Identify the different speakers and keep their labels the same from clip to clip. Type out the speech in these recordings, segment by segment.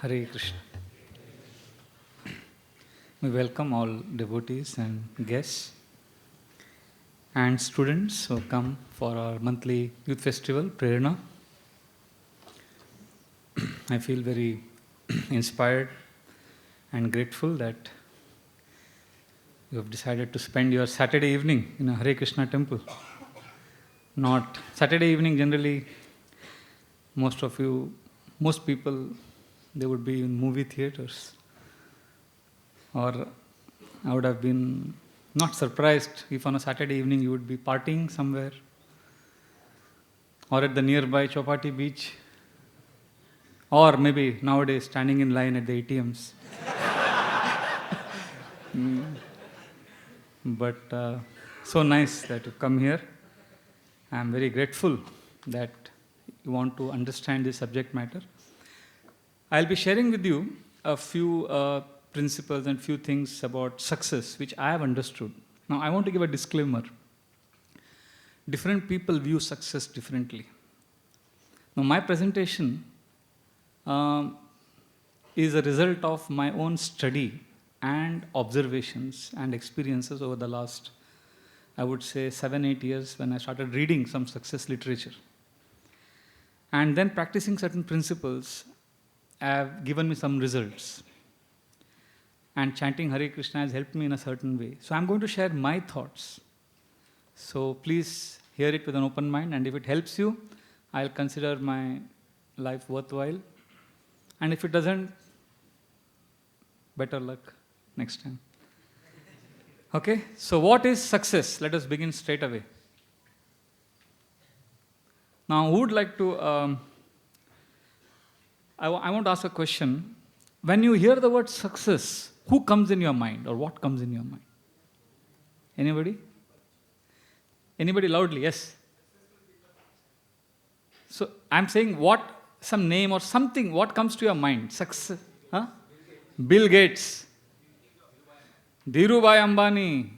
Speaker 1: Hare Krishna. We welcome all devotees and guests and students who come for our monthly youth festival, Prerana. I feel very inspired and grateful that you have decided to spend your Saturday evening in a Hare Krishna temple. Not Saturday evening, generally, most people, they would be in movie theaters. Or I would have been not surprised if on a Saturday evening you would be partying somewhere or at the nearby Chowpatty beach, or maybe nowadays standing in line at the ATMs. But so nice that you come here. I am very grateful that you want to understand this subject matter. I'll be sharing with you a few principles and few things about success which I have understood. Now, I want to give a disclaimer. Different people view success differently. Now, my presentation is a result of my own study and observations and experiences over the last, I would say, 7-8 years when I started reading some success literature. And then practicing certain principles have given me some results. And chanting Hare Krishna has helped me in a certain way. So I'm going to share my thoughts. So please hear it with an open mind, and if it helps you, I'll consider my life worthwhile. And if it doesn't, better luck next time. Okay, so what is success? Let us begin straight away. Now, who would like to, I want to ask a question. When you hear the word success, who comes in your mind or what comes in your mind? Anybody? Anybody loudly? Yes. So, I'm saying what, some name or something, what comes to your mind? Success. Huh? Bill Gates. Dhirubhai Ambani.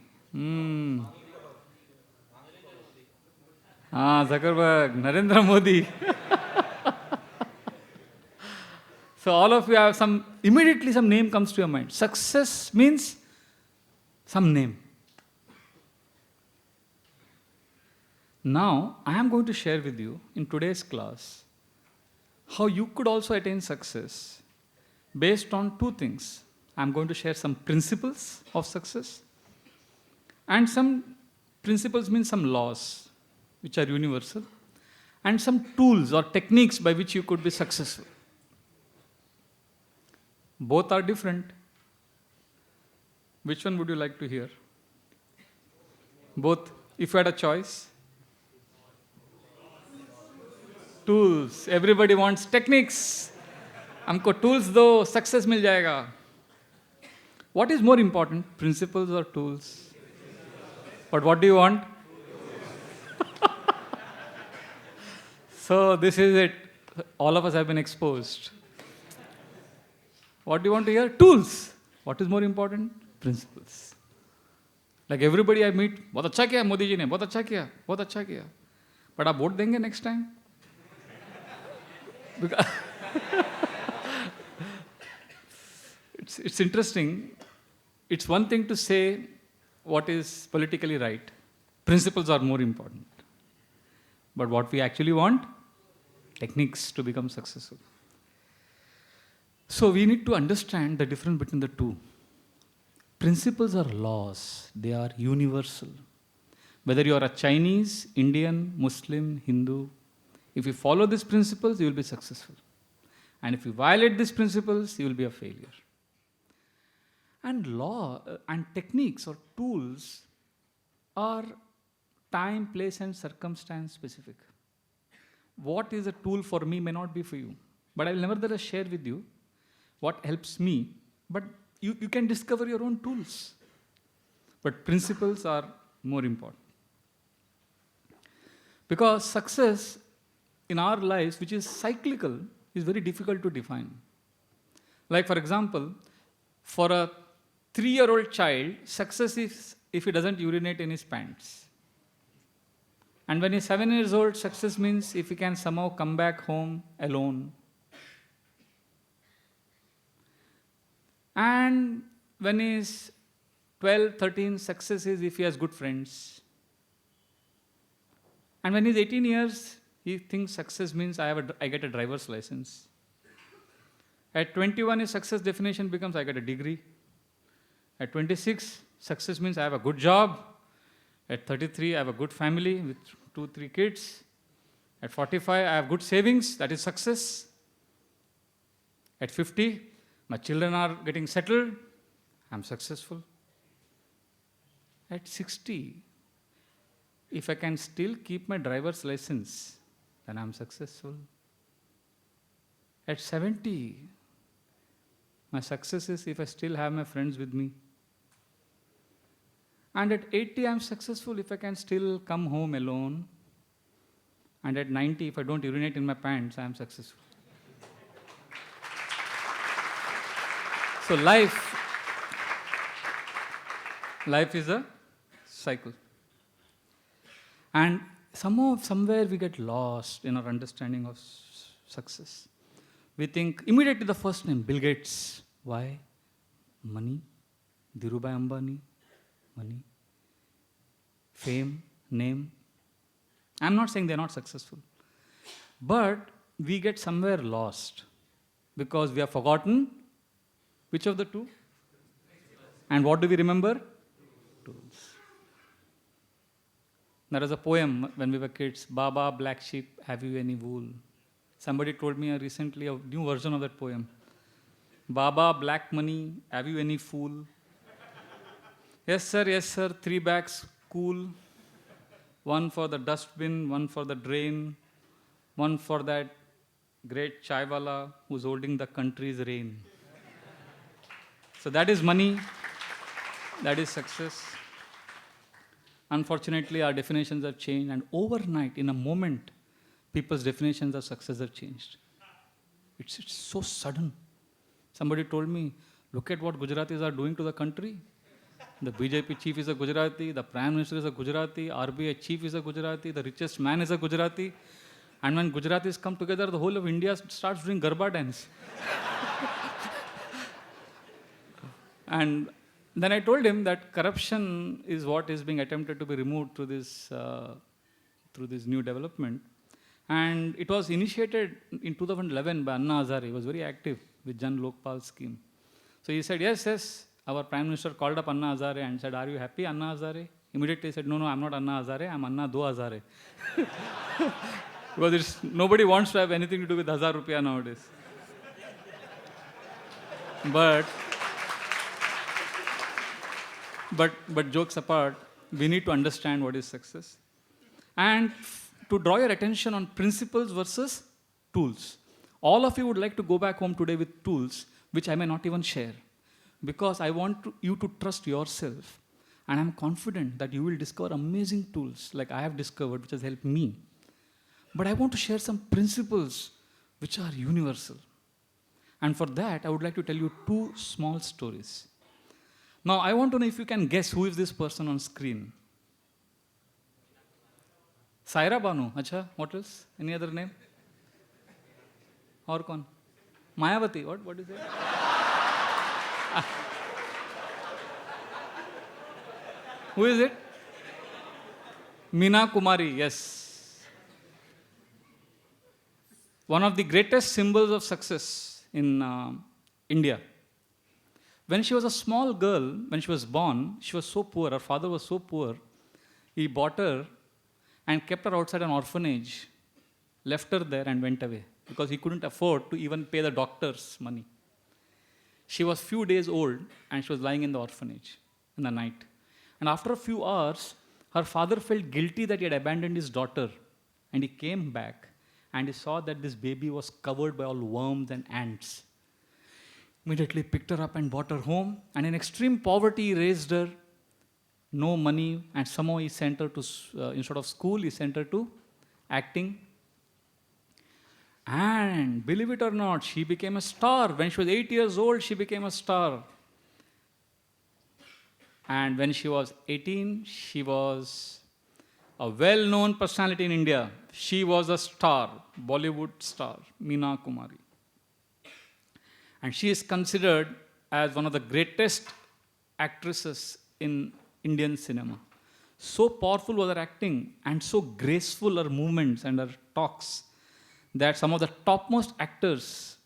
Speaker 1: Zuckerberg. Narendra Modi. So all of you have immediately some name comes to your mind. Success means some name. Now, I am going to share with you in today's class how you could also attain success based on two things. I am going to share some principles of success, and some principles mean some laws which are universal, and some tools or techniques by which you could be successful. Both are different. Which one would you like to hear? Both. If you had a choice. Tools. Everybody wants techniques. हमको tools दो, success मिल जाएगा. What is more important, principles or tools? But what do you want? So this is it. All of us have been exposed. What do you want to hear? Tools. What is more important? Principles. Like everybody I meet, बहुत अच्छा किया मोदी जी ने, बहुत अच्छा किया, बहुत अच्छा किया. But आप वोट देंगे next time? It's interesting. It's one thing to say what is politically right. Principles are more important. But what we actually want? Techniques to become successful. So we need to understand the difference between the two. Principles are laws. They are universal. Whether you are a Chinese, Indian, Muslim, Hindu, if you follow these principles, you will be successful. And if you violate these principles, you will be a failure. And law and techniques or tools are time, place, and circumstance specific. What is a tool for me may not be for you. But I will nevertheless share with you what helps me. But you can discover your own tools. But principles are more important. Because success in our lives, which is cyclical, is very difficult to define. Like for example, for a 3-year-old child, success is if he doesn't urinate in his pants. And when he's 7 years old, success means if he can somehow come back home alone. And when he's 12, 13, success is if he has good friends. And when he's 18 years, he thinks success means I get a driver's license. At 21, his success definition becomes I get a degree. At 26, success means I have a good job. At 33, I have a good family with 2, 3 kids. At 45, I have good savings. That is success. At 50, my children are getting settled. I'm successful. At 60, if I can still keep my driver's license, then I'm successful. At 70, my success is if I still have my friends with me. And at 80, I'm successful if I can still come home alone. And at 90, if I don't urinate in my pants, I'm successful. So life is a cycle. And somewhere we get lost in our understanding of success. We think immediately the first name, Bill Gates. Why? Money. Dhirubhai Ambani. Money. Fame. Name. I'm not saying they're not successful. But we get somewhere lost because we have forgotten which of the two? And what do we remember? Tools. There was a poem when we were kids, Baba, black sheep, have you any wool? Somebody told me recently a new version of that poem. Baba, black money, have you any fool? Yes, sir, 3 bags, cool. 1 for the dustbin, 1 for the drain, 1 for that great chaiwala who's holding the country's reign. So that is money, that is success. Unfortunately, our definitions have changed, and overnight, in a moment, people's definitions of success have changed. It's so sudden. Somebody told me, look at what Gujaratis are doing to the country. The BJP chief is a Gujarati, the Prime Minister is a Gujarati, RBI chief is a Gujarati, the richest man is a Gujarati. And when Gujaratis come together, the whole of India starts doing Garba dance. And then I told him that corruption is what is being attempted to be removed through this new development. And it was initiated in 2011 by Anna Hazare. He was very active with Jan Lokpal scheme. So he said, yes, our Prime Minister called up Anna Hazare and said, are you happy, Anna Hazare? Immediately he said, no, I'm not Anna Hazare, I'm Anna Do Hazare. Because nobody wants to have anything to do with 1,000 rupiah nowadays. But jokes apart, we need to understand what is success. And to draw your attention on principles versus tools. All of you would like to go back home today with tools, which I may not even share. Because I want you to trust yourself. And I'm confident that you will discover amazing tools like I have discovered, which has helped me. But I want to share some principles which are universal. And for that, I would like to tell you 2 small stories. Now, I want to know if you can guess who is this person on screen. Saira Banu. Acha, what else? Any other name? Or kon? Mayavati. What is it? Who is it? Meena Kumari, yes. One of the greatest symbols of success in India. When she was a small girl, when she was born, she was so poor, her father was so poor, he bought her and kept her outside an orphanage, left her there and went away because he couldn't afford to even pay the doctor's money. She was few days old and she was lying in the orphanage in the night. And after a few hours, her father felt guilty that he had abandoned his daughter. And he came back and he saw that this baby was covered by all worms and ants. Immediately picked her up and brought her home. And in extreme poverty, he raised her. No money. And somehow he sent her to, instead of school, he sent her to acting. And believe it or not, she became a star. When she was 8 years old, she became a star. And when she was 18, she was a well-known personality in India. She was a star, Bollywood star, Meena Kumari. And she is considered as one of the greatest actresses in Indian cinema. So powerful was her acting and so graceful her movements and her talks that some of the topmost actors,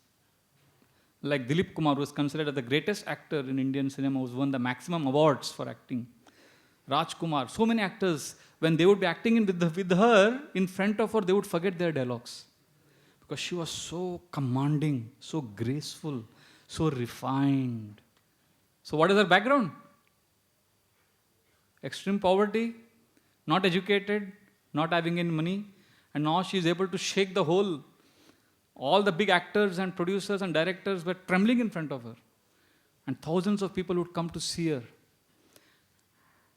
Speaker 1: like Dilip Kumar, who is considered as the greatest actor in Indian cinema, who's won the maximum awards for acting. Rajkumar, so many actors, when they would be acting with her, in front of her, they would forget their dialogues. Because she was so commanding, so graceful, so refined. So what is her background? Extreme poverty, not educated, not having any money, and now she is able to shake the whole. All the big actors and producers and directors were trembling in front of her. And thousands of people would come to see her.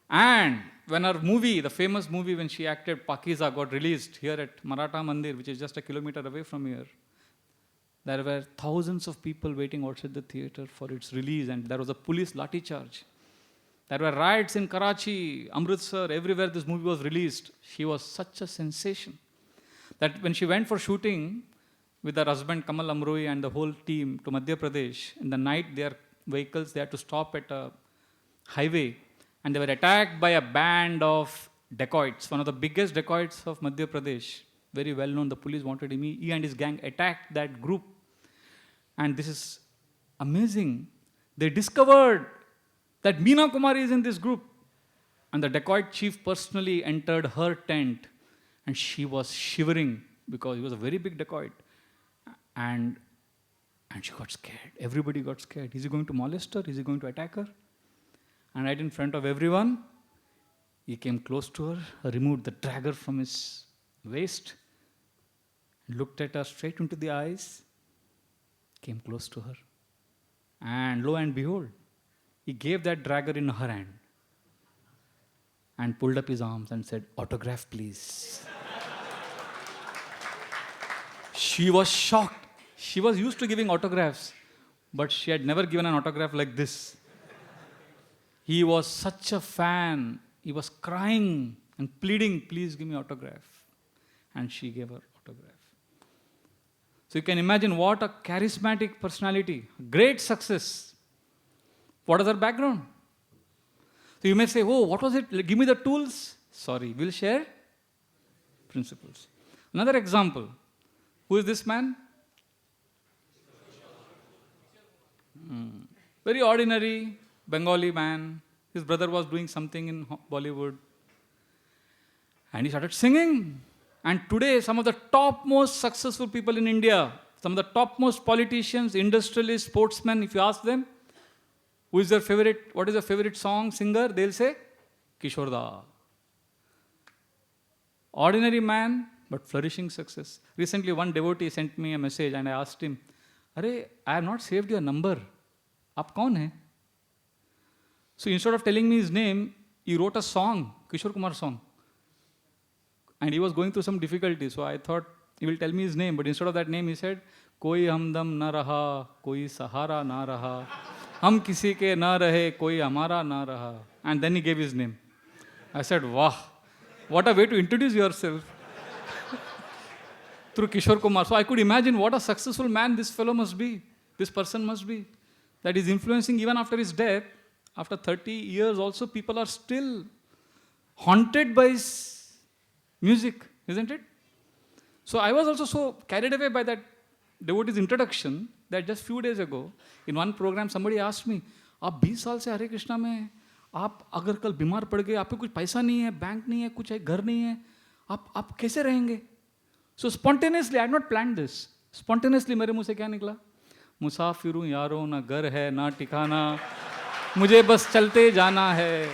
Speaker 1: And when her movie, the famous movie when she acted, Pakiza, got released here at Maratha Mandir, which is just a kilometer away from here, there were thousands of people waiting outside the theatre for its release, and there was a police lathi charge. There were riots in Karachi, Amritsar, everywhere this movie was released. She was such a sensation that when she went for shooting with her husband Kamal Amroi and the whole team to Madhya Pradesh, in the night their vehicles, they had to stop at a highway, and they were attacked by a band of dacoits, one of the biggest dacoits of Madhya Pradesh, very well known. The police wanted him. He and his gang attacked that group. And this is amazing. They discovered that Meena Kumari is in this group. And the dacoit chief personally entered her tent, and she was shivering because he was a very big dacoit. And she got scared. Everybody got scared. Is he going to molest her? Is he going to attack her? And right in front of everyone, he came close to her, removed the dagger from his waist, looked at her straight into the eyes, came close to her. And lo and behold, he gave that dagger in her hand and pulled up his arms and said, "Autograph, please." She was shocked. She was used to giving autographs, but she had never given an autograph like this. He was such a fan. He was crying and pleading, "Please give me autograph." And she gave her autograph. So you can imagine what a charismatic personality, great success. What is her background? So you may say, "Oh, what was it? Give me the tools." Sorry, we'll share principles. Another example. Who is this man? Very ordinary Bengali man. His brother was doing something in Bollywood. And he started singing. And today, some of the topmost successful people in India, some of the topmost politicians, industrialists, sportsmen, if you ask them, who is their favorite, what is their favorite song, singer, they'll say, Kishore Da. Ordinary man, but flourishing success. Recently, one devotee sent me a message and I asked him, "Arey, I have not saved your number. Aap kaun hai?" So instead of telling me his name, he wrote a song, Kishore Kumar song. And he was going through some difficulty, so I thought he will tell me his name. But instead of that name, he said, "Koi hamdam na raha, koi sahara na raha, hum kisi ke na rahe, koi hamara na raha." And then he gave his name. I said, "Wow, what a way to introduce yourself." Through Kishore Kumar. So I could imagine what a successful man this fellow must be, this person must be. That is influencing even after his death. After 30 years also, people are still haunted by his music, isn't it? So I was also so carried away by that devotee's introduction that just few days ago, in one program, somebody asked me, "आप 20 साल से हरे कृष्णा में, आप अगर कल बीमार पड़ गए, आपको कुछ पैसा नहीं है, बैंक नहीं है, कुछ है, घर नहीं है, आप कैसे रहेंगे?" So spontaneously, I had not planned this. Spontaneously मेरे मुंह से क्या निकला? "मुसाफिर हूँ यारों, ना घर है, ना ठिकाना, मुझे बस चलते जाना है."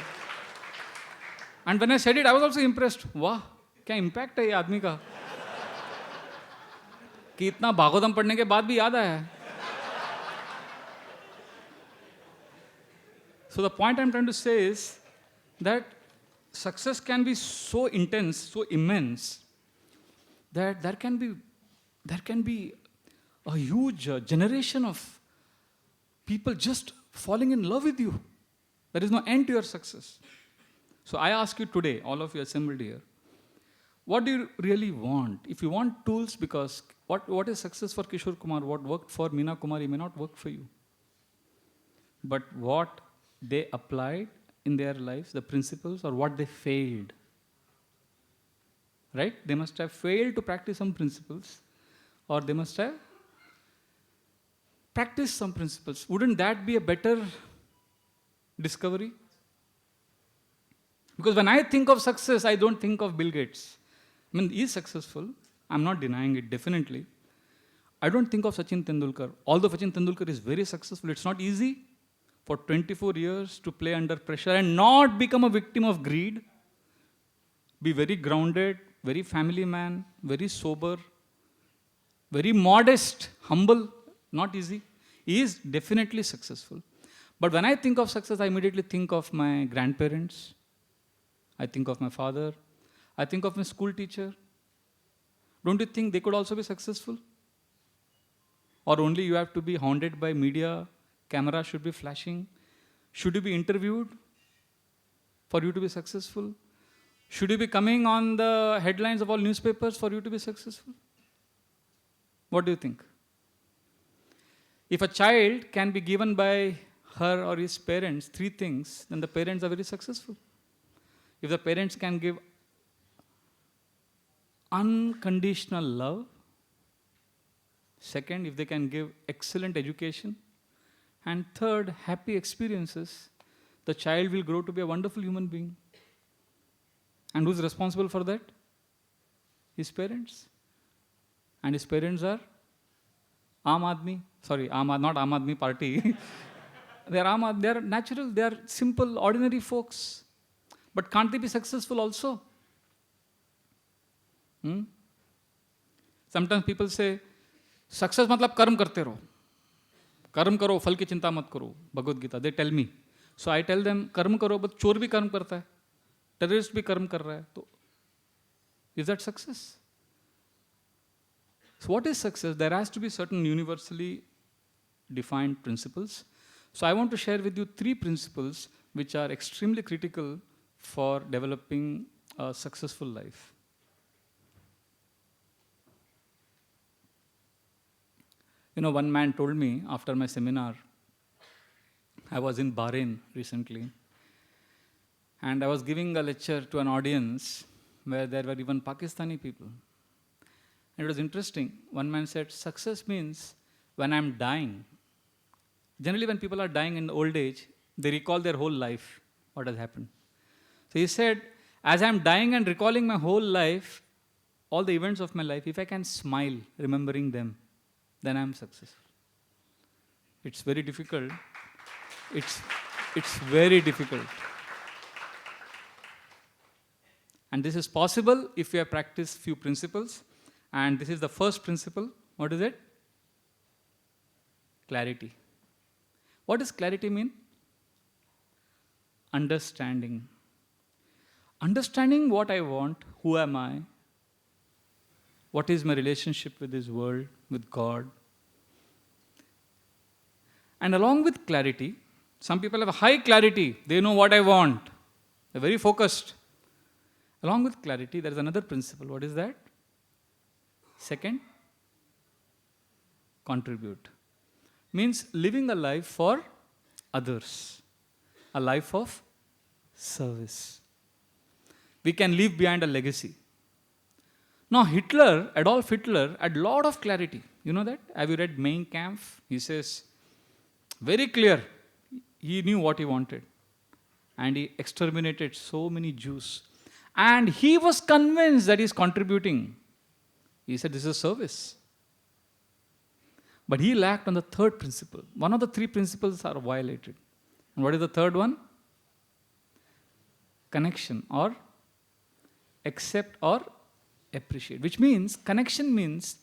Speaker 1: And when I said it, I was also impressed. वाह, क्या impact है ये आदमी का, कि इतना भागोदम पढ़ने के बाद भी याद आया है. So the point I'm trying to say is that success can be so intense, so immense, that there can be a huge generation of people just falling in love with you. There is no end to your success. So I ask you today, all of you assembled here, what do you really want? If you want tools, because what is success for Kishore Kumar, what worked for Meena Kumari may not work for you. but what they applied in their lives, the principles, or what they failed. Right? They must have failed to practice some principles, or they must have practiced some principles. Wouldn't that be a better discovery? Because when I think of success, I don't think of Bill Gates. I mean, he's successful. I'm not denying it, definitely. I don't think of Sachin Tendulkar. Although Sachin Tendulkar is very successful, it's not easy for 24 years to play under pressure and not become a victim of greed. Be very grounded, very family man, very sober, very modest, humble. Not easy. He is definitely successful. But when I think of success, I immediately think of my grandparents. I think of my father. I think of my school teacher. Don't you think they could also be successful? Or only you have to be hounded by media, camera should be flashing? Should you be interviewed for you to be successful? Should you be coming on the headlines of all newspapers for you to be successful? What do you think? If a child can be given by her or his parents 3 things, then the parents are very successful. If the parents can give unconditional love, second, if they can give excellent education, and third, happy experiences, the child will grow to be a wonderful human being. And who's responsible for that? His parents. And his parents are not Aam Aadmi Party. They are natural, they are simple, ordinary folks. But can't they be successful also? Sometimes people say, success matlab karm karte raho. Karm karo, phal ki chinta mat karo. Bhagavad Gita, they tell me. So I tell them, karm karo, but chor bhi karm karta hai. Terrorist bhi karm kar raha hai. So, is that success? So what is success? There has to be certain universally defined principles. So I want to share with you 3 principles which are extremely critical for developing a successful life. One man told me after my seminar, I was in Bahrain recently, and I was giving a lecture to an audience where there were even Pakistani people. And it was interesting. One man said, success means when I'm dying. Generally, when people are dying in old age, they recall their whole life, what has happened. So he said, as I'm dying and recalling my whole life, all the events of my life, if I can smile remembering them, then I'm successful. It's very difficult. It's very difficult. And this is possible if we have practiced few principles. And this is the first principle. What is it? Clarity. What does clarity mean? Understanding. Understanding what I want, who am I, what is my relationship with this world, with God. And along with clarity, some people have a high clarity. They know what I want. They're very focused. Along with clarity, there is another principle. What is that? Second, contribute. Means living a life for others. A life of service. We can leave behind a legacy. Now Adolf Hitler had a lot of clarity. You know that? Have you read Mein Kampf? He says, very clear, he knew what he wanted. And he exterminated so many Jews. And he was convinced that he's contributing. He said, this is service. But he lacked on the third principle. One of the 3 principles are violated. And what is the third one? Connection, or accept or appreciate. Which means, connection means,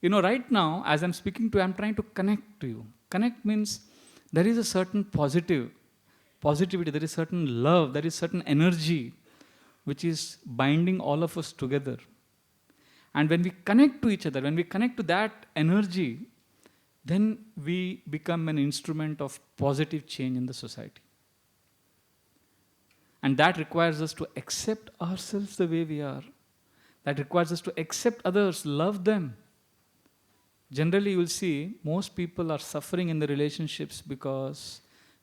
Speaker 1: right now, as I'm speaking to you, I'm trying to connect to you. Connect means there is a certain positivity, there is certain love, there is certain energy which is binding all of us together. And when we connect to each other, when we connect to that energy, then we become an instrument of positive change in the society. And that requires us to accept ourselves the way we are. That requires us to accept others, love them. Generally, you will see most people are suffering in the relationships because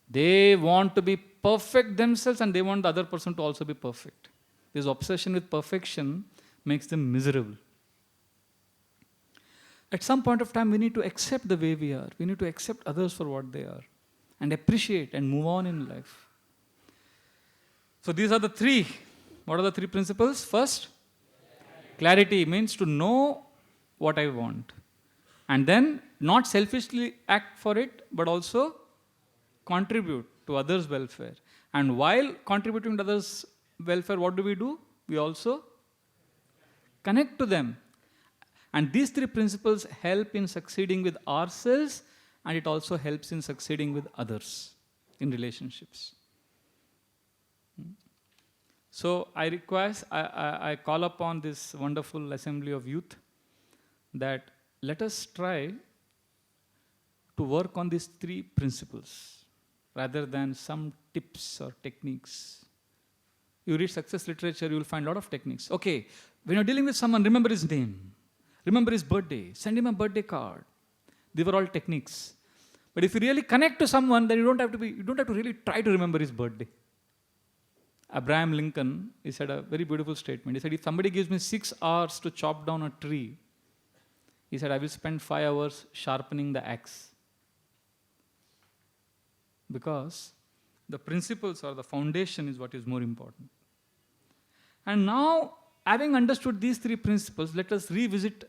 Speaker 1: They want to be perfect themselves and they want the other person to also be perfect. This obsession with perfection makes them miserable. At some point of time, we need to accept the way we are. We need to accept others for what they are and appreciate and move on in life. So these are the three. What are the three principles? First, clarity means to know what I want. And then not selfishly act for it, but also contribute to others' welfare. And while contributing to others' welfare, what do? We also connect to them. And these three principles help in succeeding with ourselves, and it also helps in succeeding with others in relationships. So I call upon this wonderful assembly of youth that let us try to work on these three principles rather than some tips or techniques. You read success literature, you will find a lot of techniques. Okay, when you're dealing with someone, remember his name, remember his birthday, send him a birthday card. These were all techniques. But if you really connect to someone, then you don't have to really try to remember his birthday. Abraham Lincoln, he said a very beautiful statement. He said, if somebody gives me 6 hours to chop down a tree, he said, I will spend 5 hours sharpening the axe. Because the principles or the foundation is what is more important. And now, having understood these three principles, let us revisit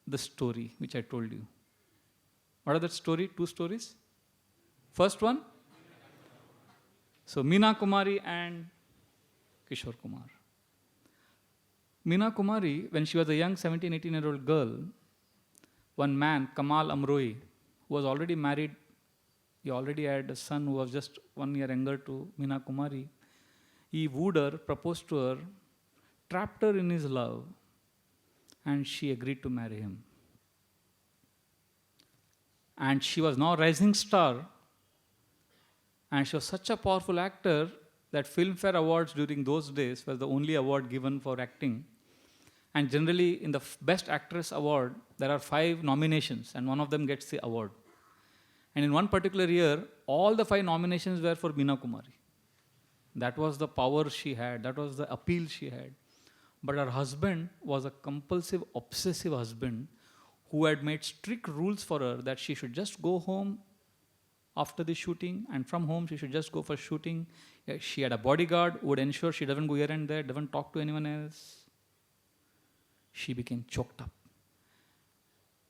Speaker 1: the story which I told you. What are that story? 2 stories. First one. So, Meena Kumari and Kishore Kumar. Meena Kumari, when she was a young 17, 18-year-old girl, one man, Kamal Amroi, who was already married, he already had a son who was just 1 year younger to Meena Kumari. He wooed her, proposed to her, trapped her in his love, and she agreed to marry him. And she was now a rising star, and she was such a powerful actor that Filmfare Awards during those days was the only award given for acting. And generally, in the Best Actress Award, there are 5 nominations, and one of them gets the award. And in one particular year, all the 5 nominations were for Meena Kumari. That was the power she had, that was the appeal she had. But her husband was a compulsive, obsessive husband who had made strict rules for her that she should just go home after the shooting, and from home she should just go for shooting. She had a bodyguard who would ensure she doesn't go here and there, doesn't talk to anyone else. She became choked up.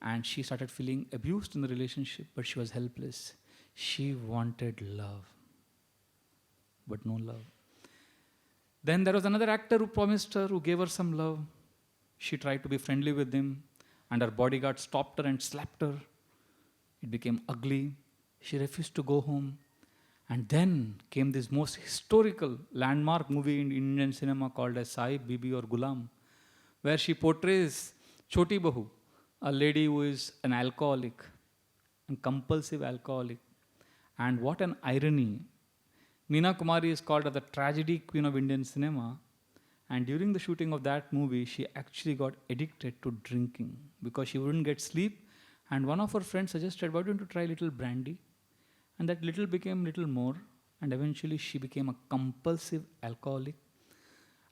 Speaker 1: And she started feeling abused in the relationship, but she was helpless. She wanted love, but no love. Then there was another actor who promised her, who gave her some love. She tried to be friendly with him, and her bodyguard stopped her and slapped her. It became ugly. She refused to go home. And then came this most historical landmark movie in Indian cinema called as Sahib, Bibi or Gulam, where she portrays Choti Bahu, a lady who is an alcoholic, a compulsive alcoholic. And what an irony. Meena Kumari is called as the tragedy queen of Indian cinema. And during the shooting of that movie, she actually got addicted to drinking because she wouldn't get sleep. And one of her friends suggested, why don't you try a little brandy? And that little became little more. And eventually she became a compulsive alcoholic.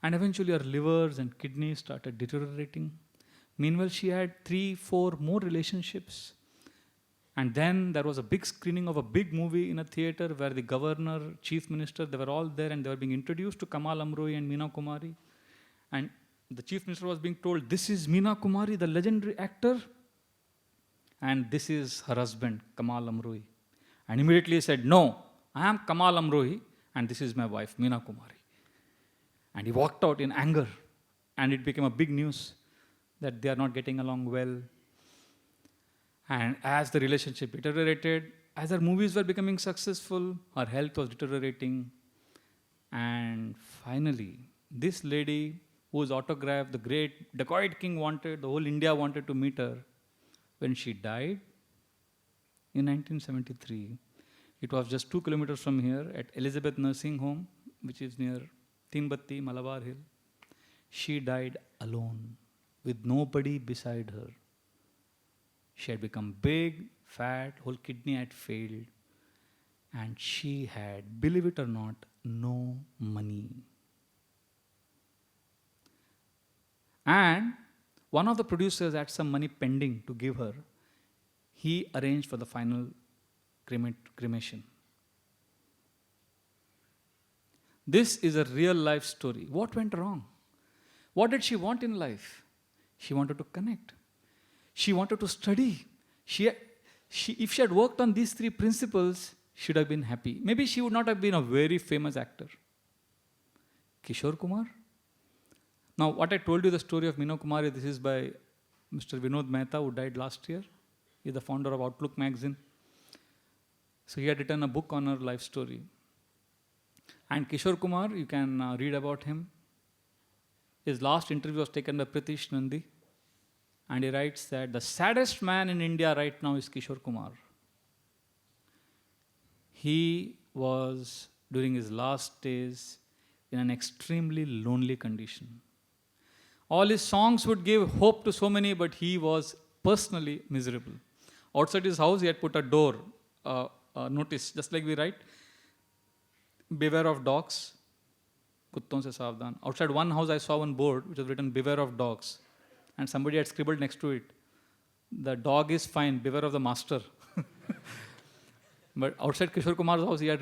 Speaker 1: And eventually her livers and kidneys started deteriorating. Meanwhile, she had 3-4 more relationships. And then there was a big screening of a big movie in a theater where the governor, chief minister, they were all there and they were being introduced to Kamal Amroi and Meena Kumari. And the chief minister was being told, this is Meena Kumari, the legendary actor. And this is her husband, Kamal Amroi. And immediately he said, no, I am Kamal Amroi and this is my wife, Meena Kumari. And he walked out in anger. And it became a big news that they are not getting along well. And as the relationship deteriorated, as her movies were becoming successful, her health was deteriorating. And finally, this lady whose autograph the great dacoit king wanted, the whole India wanted to meet her, when she died in 1973, it was just 2 kilometers from here at Elizabeth Nursing Home, which is near Tinbatti, Malabar Hill. She died alone, with nobody beside her. She had become big, fat, whole kidney had failed. And she had, believe it or not, no money. And one of the producers had some money pending to give her. He arranged for the final cremation. This is a real life story. What went wrong? What did she want in life? She wanted to connect. She wanted to study. If she had worked on these three principles, she would have been happy. Maybe she would not have been a very famous actor. Kishore Kumar. Now, what I told you, the story of Mino Kumari, this is by Mr. Vinod Mehta, who died last year. He is the founder of Outlook magazine. So he had written a book on her life story. And Kishore Kumar, you can read about him. His last interview was taken by Pritish Nandi. And he writes that the saddest man in India right now is Kishore Kumar. He was, during his last days, in an extremely lonely condition. All his songs would give hope to so many, but he was personally miserable. Outside his house, he had put a door, notice, just like we write, beware of dogs, kutton se savdhan. Outside one house, I saw one board which was written, beware of dogs. And somebody had scribbled next to it, the dog is fine, beware of the master. But outside Kishore Kumar's house, he had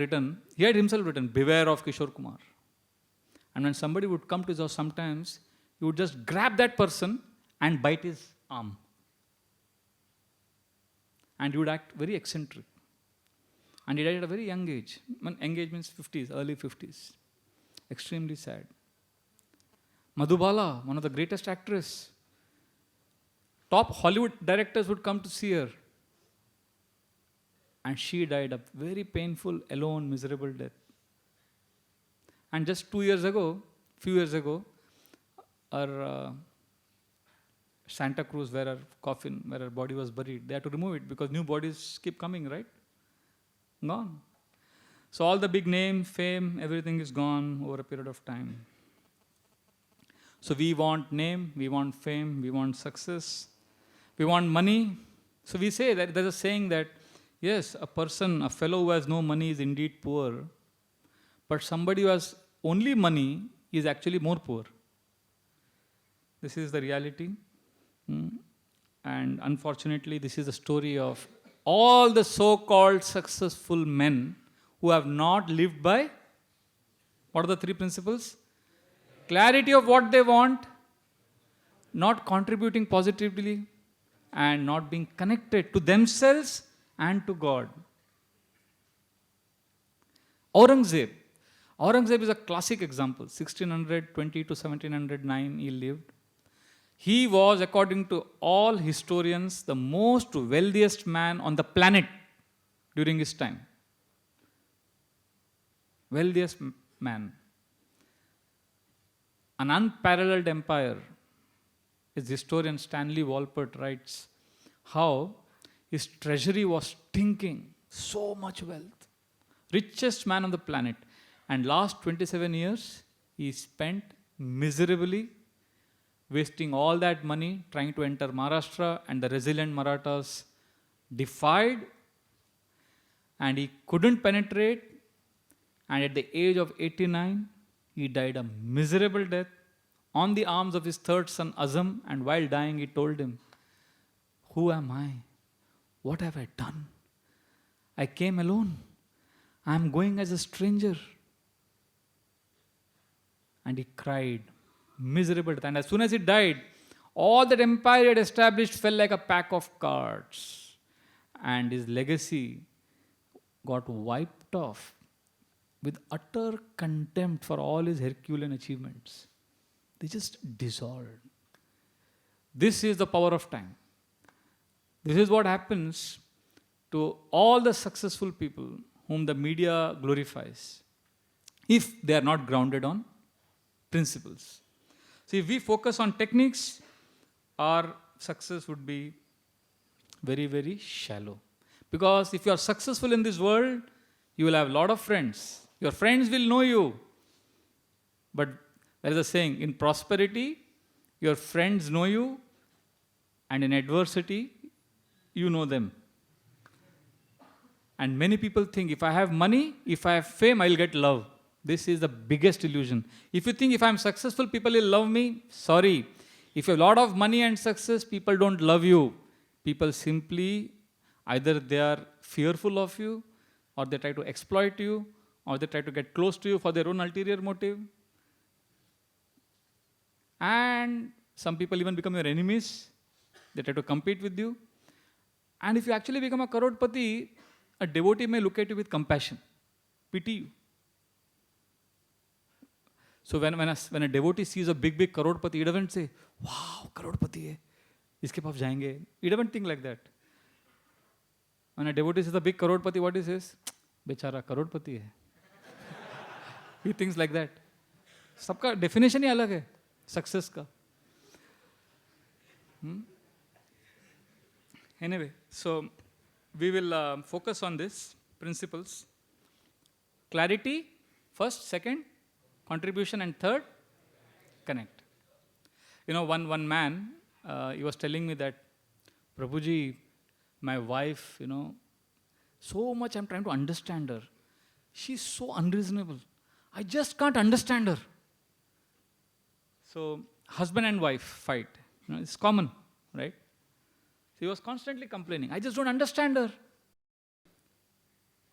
Speaker 1: himself written, beware of Kishore Kumar. And when somebody would come to his house sometimes, he would just grab that person and bite his arm. And he would act very eccentric. And he died at a very young age. Young age means 50s, early 50s. Extremely sad. Madhubala, one of the greatest actresses. Top Hollywood directors would come to see her. And she died a very painful, alone, miserable death. And just few years ago, her Santa Cruz, where her coffin, where her body was buried, they had to remove it because new bodies keep coming, right? Gone. So all the big name, fame, everything is gone over a period of time. So we want name, we want fame, we want success, we want money. So we say that there's a saying that, yes, a fellow who has no money is indeed poor, but somebody who has only money is actually more poor. This is the reality. And unfortunately, this is the story of all the so-called successful men who have not lived by, what are the three principles? Clarity of what they want, not contributing positively, and not being connected to themselves and to God. Aurangzeb is a classic example. 1620 to 1709 he lived. He was, according to all historians, the most wealthiest man on the planet during his time. Wealthiest man. An unparalleled empire. His historian Stanley Walpert writes how his treasury was stinking, so much wealth. Richest man on the planet. And last 27 years, he spent miserably, wasting all that money trying to enter Maharashtra, and the resilient Marathas defied, and he couldn't penetrate, and at the age of 89, he died a miserable death on the arms of his third son Azam, and while dying he told him, "Who am I? What have I done? I came alone. I am going as a stranger." And he cried, miserable death. And as soon as he died, all that empire he had established fell like a pack of cards. And his legacy got wiped off with utter contempt for all his Herculean achievements. They just dissolved. This is the power of time. This is what happens to all the successful people whom the media glorifies, if they are not grounded on principles. See, if we focus on techniques, our success would be very, very shallow. Because if you are successful in this world, you will have a lot of friends. Your friends will know you. But there is a saying, in prosperity, your friends know you, and in adversity, you know them. And many people think if I have money, if I have fame, I'll get love. This is the biggest illusion. If you think if I'm successful, people will love me, sorry. If you have a lot of money and success, people don't love you. People simply, either they are fearful of you, or they try to exploit you, or they try to get close to you for their own ulterior motive. And some people even become your enemies. They try to compete with you. And if you actually become a Karodpati, a devotee may look at you with compassion, pity you. So when a devotee sees a big Karodpati, he doesn't say, wow, Karodpati hai, iske paas jayenge. He doesn't think like that. When a devotee sees a big Karodpati, what he says? Bechara Karodpati hai. He thinks like that. Sabka definition hi alag hai, success ka. Anyway, so we will focus on this principles. Clarity, first, second, contribution, and third, connect. You know, one man, he was telling me that, Prabhuji, my wife, you know, so much I'm trying to understand her. She's so unreasonable. I just can't understand her. So, husband and wife fight. You know, it's common, right? So he was constantly complaining. I just don't understand her.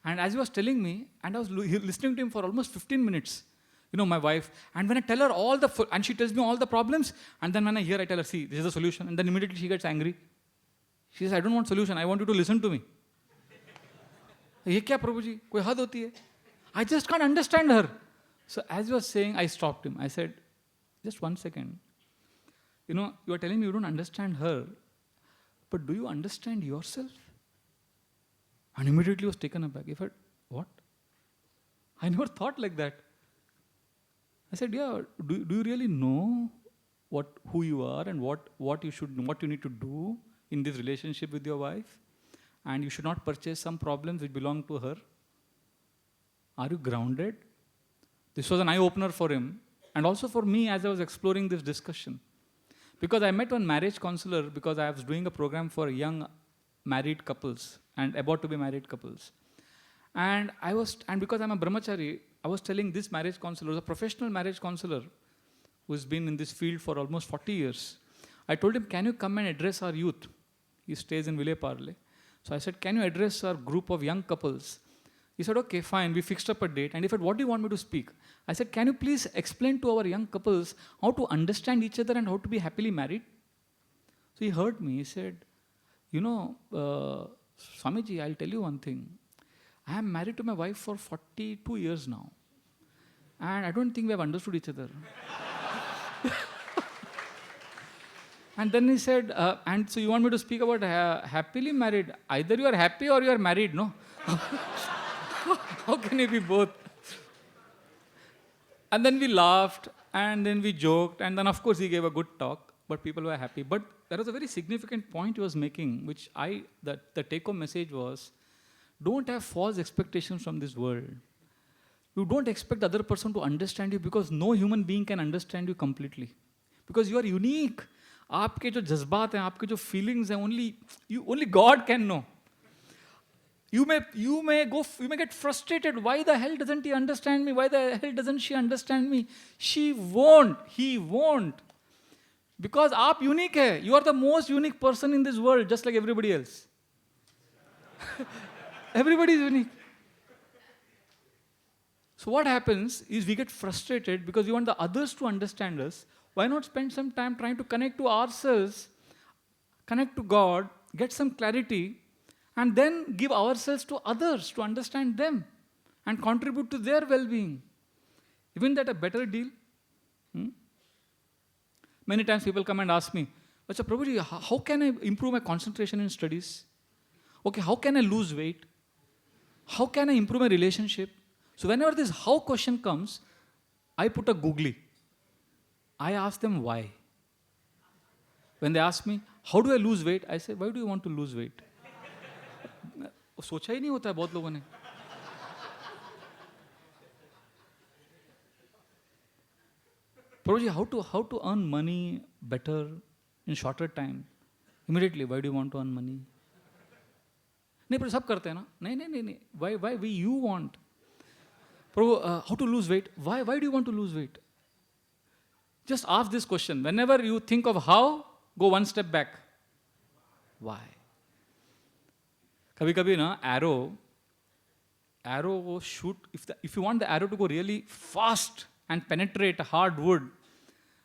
Speaker 1: And as he was telling me, and I was listening to him for almost 15 minutes, you know, my wife, and when I tell her all the, and she tells me all the problems, and then when I hear, I tell her, see, this is the solution, and then immediately she gets angry. She says, I don't want solution, I want you to listen to me. Ye kya, Prabhuji? Koi had hoti hai? I just can't understand her. So as he was saying, I stopped him. I said, just 1 second. You know, you are telling me you don't understand her, but do you understand yourself? And immediately was taken aback. He said, what? I never thought like that. I said, yeah, do you really know who you are and what you need to do in this relationship with your wife? And you should not purchase some problems which belong to her. Are you grounded? This was an eye-opener for him and also for me as I was exploring this discussion. Because I met one marriage counselor because I was doing a program for young married couples and about to be married couples. And because I'm a brahmachari, I was telling this marriage counselor, a professional marriage counselor who's been in this field for almost 40 years. I told him, can you come and address our youth? He stays in Vile Parle. So I said, can you address our group of young couples? He said, okay, fine. We fixed up a date. And he said, what do you want me to speak? I said, can you please explain to our young couples how to understand each other and how to be happily married? So he heard me. He said, you know, Swamiji, I'll tell you one thing. I am married to my wife for 42 years now. And I don't think we have understood each other. And then he said, and so you want me to speak about happily married? Either you are happy or you are married, no? How can you be both? And then we laughed, and then we joked, and then of course he gave a good talk, but people were happy. But there was a very significant point he was making, which the take-home message was, don't have false expectations from this world. You don't expect the other person to understand you because no human being can understand you completely. Because you are unique. आपके जो जज्बात हैं, आपके जो feelings हैं, only God can know. You may get frustrated. Why the hell doesn't he understand me? Why the hell doesn't she understand me? She won't. He won't. Because आप unique है. You are the most unique person in this world, just like everybody else. Everybody is unique. So what happens is we get frustrated because we want the others to understand us. Why not spend some time trying to connect to ourselves, connect to God, get some clarity, and then give ourselves to others to understand them and contribute to their well-being. Isn't that a better deal? Many times people come and ask me, Acha Prabhuji, how can I improve my concentration in studies? Okay, how can I lose weight? How can I improve my relationship? So whenever this how question comes, I put a googly. I ask them why. When they ask me, how do I lose weight? I say, why do you want to lose weight? सोचा ही नहीं होता है बहुत लोगों ने. Prabhuji, how to earn money better in shorter time? Immediately, why do you want to earn money? नहीं पर सब करते हैं ना. नहीं. Why we you want? Prabhu, how to lose weight? Why do you want to lose weight? Just ask this question. Whenever you think of how, go one step back. Why? कभी-कभी ना arrow को shoot, if you want the arrow to go really fast and penetrate hard wood,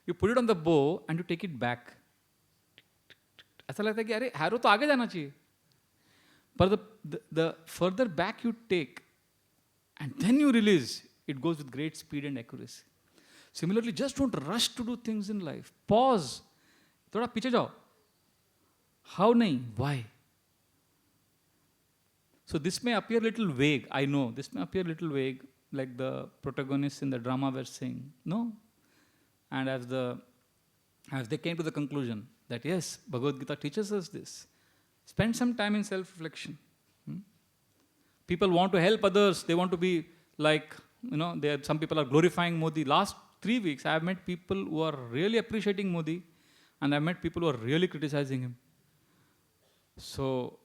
Speaker 1: you put it on the bow and you take it back. ऐसा लगता है कि अरे arrow तो आगे जाना चाहिए. But the further back you take and then you release, it goes with great speed and accuracy. Similarly, just don't rush to do things in life. Pause. थोड़ा पीछे जाओ. How नहीं? Why? So this may appear a little vague. I know this may appear a little vague, like the protagonists in the drama were saying. No. And as they came to the conclusion that yes, Bhagavad Gita teaches us this. Spend some time in self-reflection. People want to help others. They want to be like, some people are glorifying Modi. Last 3 weeks, I have met people who are really appreciating Modi, and I have met people who are really criticizing him. So,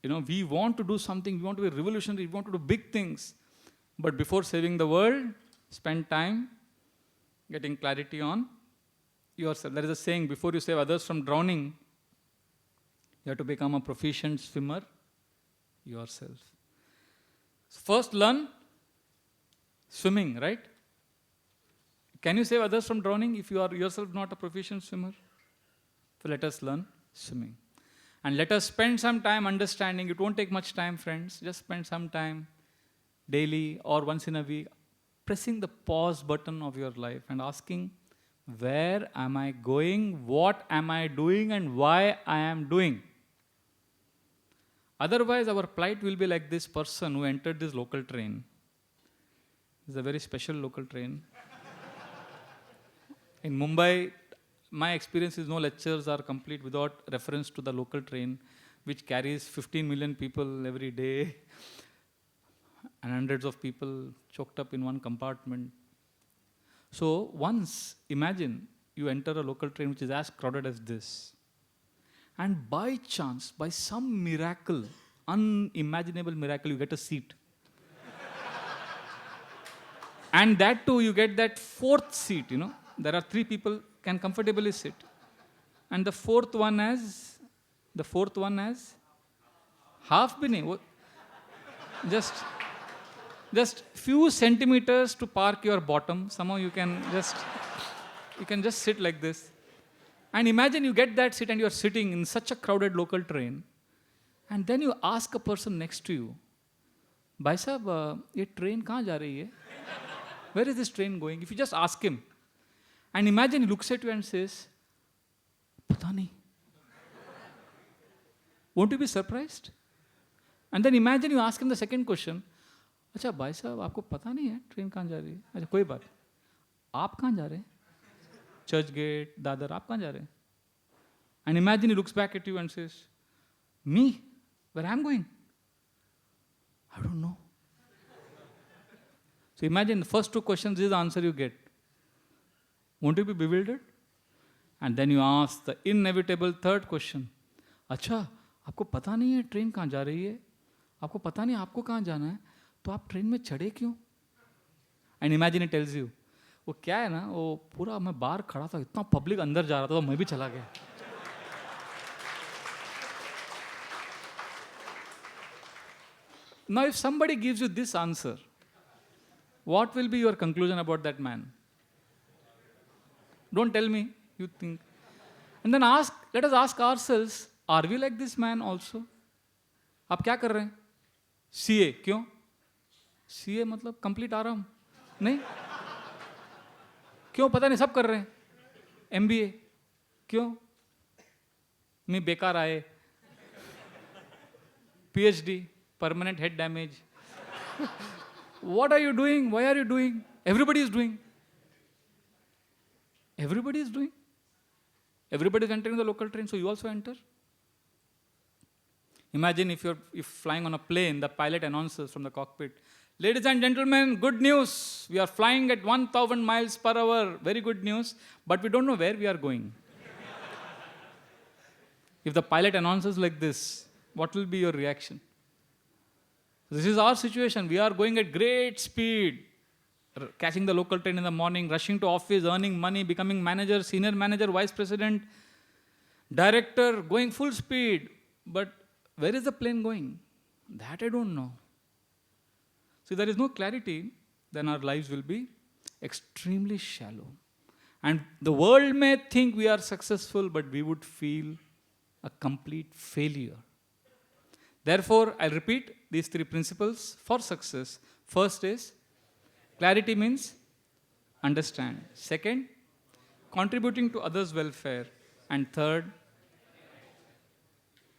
Speaker 1: we want to do something. We want to be revolutionary. We want to do big things. But before saving the world, spend time getting clarity on yourself. There is a saying, before you save others from drowning, you have to become a proficient swimmer yourself. So first learn swimming, right? Can you save others from drowning if you are yourself not a proficient swimmer? So let us learn swimming. And let us spend some time understanding. It won't take much time, friends. Just spend some time daily or once in a week pressing the pause button of your life and asking, where am I going? What am I doing? And why I am doing? Otherwise, our plight will be like this person who entered this local train. It's a very special local train. In Mumbai, my experience is no lectures are complete without reference to the local train, which carries 15 million people every day and hundreds of people choked up in one compartment. So once, imagine you enter a local train which is as crowded as this. And by chance, by some miracle, unimaginable miracle, you get a seat. And that too, you get that fourth seat, There are 3 people can comfortably sit. And the fourth one has half been just few centimeters to park your bottom. Somehow you can just sit like this. And imagine you get that seat and you are sitting in such a crowded local train. And then you ask a person next to you, Bhai sahab, ye train kahan ja rahi hai? Where is this train going? If you just ask him, and imagine he looks at you and says, Pata nahi. Won't you be surprised? And then imagine you ask him the second question, अच्छा भाई साहब आपको पता नहीं है train कहाँ जा रही है? अच्छा कोई बात, आप कहाँ जा रहे हैं? चर्च गेट, दादर, आप कहाँ जा रहे हैं? And imagine he looks back at you and says, me? Where I'm going? I don't know. So imagine the first 2 questions, this is the answer you get. Won't you be bewildered? And then you ask the inevitable third question. अच्छा, आपको पता नहीं है train कहाँ जा रही है? आपको पता नहीं आपको कहाँ जाना है? तो आप ट्रेन में चढ़े क्यों? And imagine it tells you. वो क्या है ना, वो पूरा मैं बाहर खड़ा था, इतना पब्लिक अंदर जा रहा था तो मैं भी चला गया. Now if somebody gives you this answer, what will be your conclusion about that man? Don't tell me, you think. And then let us ask ourselves, are we like this man also? आप क्या कर रहे हैं? CA, क्यों? CA मतलब complete आराम? नहीं? क्यों? पता नहीं, सब कर रहे हैं. MBA, क्यों? मैं बेकार आए. PhD, permanent head damage. What are you doing? Why are you doing? Everybody is doing. Everybody is doing. Everybody is entering the local train, so you also enter. Imagine if flying on a plane, the pilot announces from the cockpit, ladies and gentlemen, good news. We are flying at 1,000 miles per hour. Very good news. But we don't know where we are going. If the pilot announces like this, what will be your reaction? This is our situation. We are going at great speed, catching the local train in the morning, rushing to office, earning money, becoming manager, senior manager, vice president, director, going full speed. But where is the plane going? That I don't know. So if there is no clarity, then our lives will be extremely shallow. And the world may think we are successful, but we would feel a complete failure. Therefore, I'll repeat these 3 principles for success. First is, clarity means understand. Second, contributing to others' welfare. And third,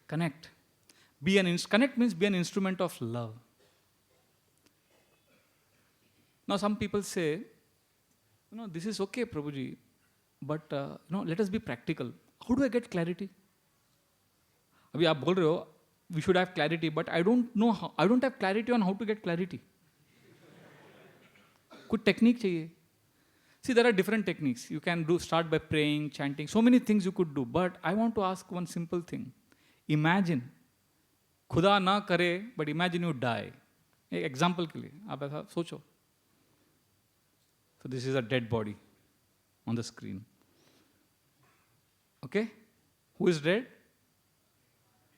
Speaker 1: connect. Connect means be an instrument of love. Now some people say, this is okay, Prabhuji, but let us be practical. How do I get clarity? अभी आप बोल रहे हो, we should have clarity, but I don't know how. I don't have clarity on how to get clarity. कुछ technique चाहिए. See, there are different techniques. You can start by praying, chanting, so many things you could do. But I want to ask one simple thing. Imagine, खुदा ना करे, but imagine you die. एक example के लिए, आप ऐसा सोचो. So this is a dead body on the screen. Okay? Who is dead?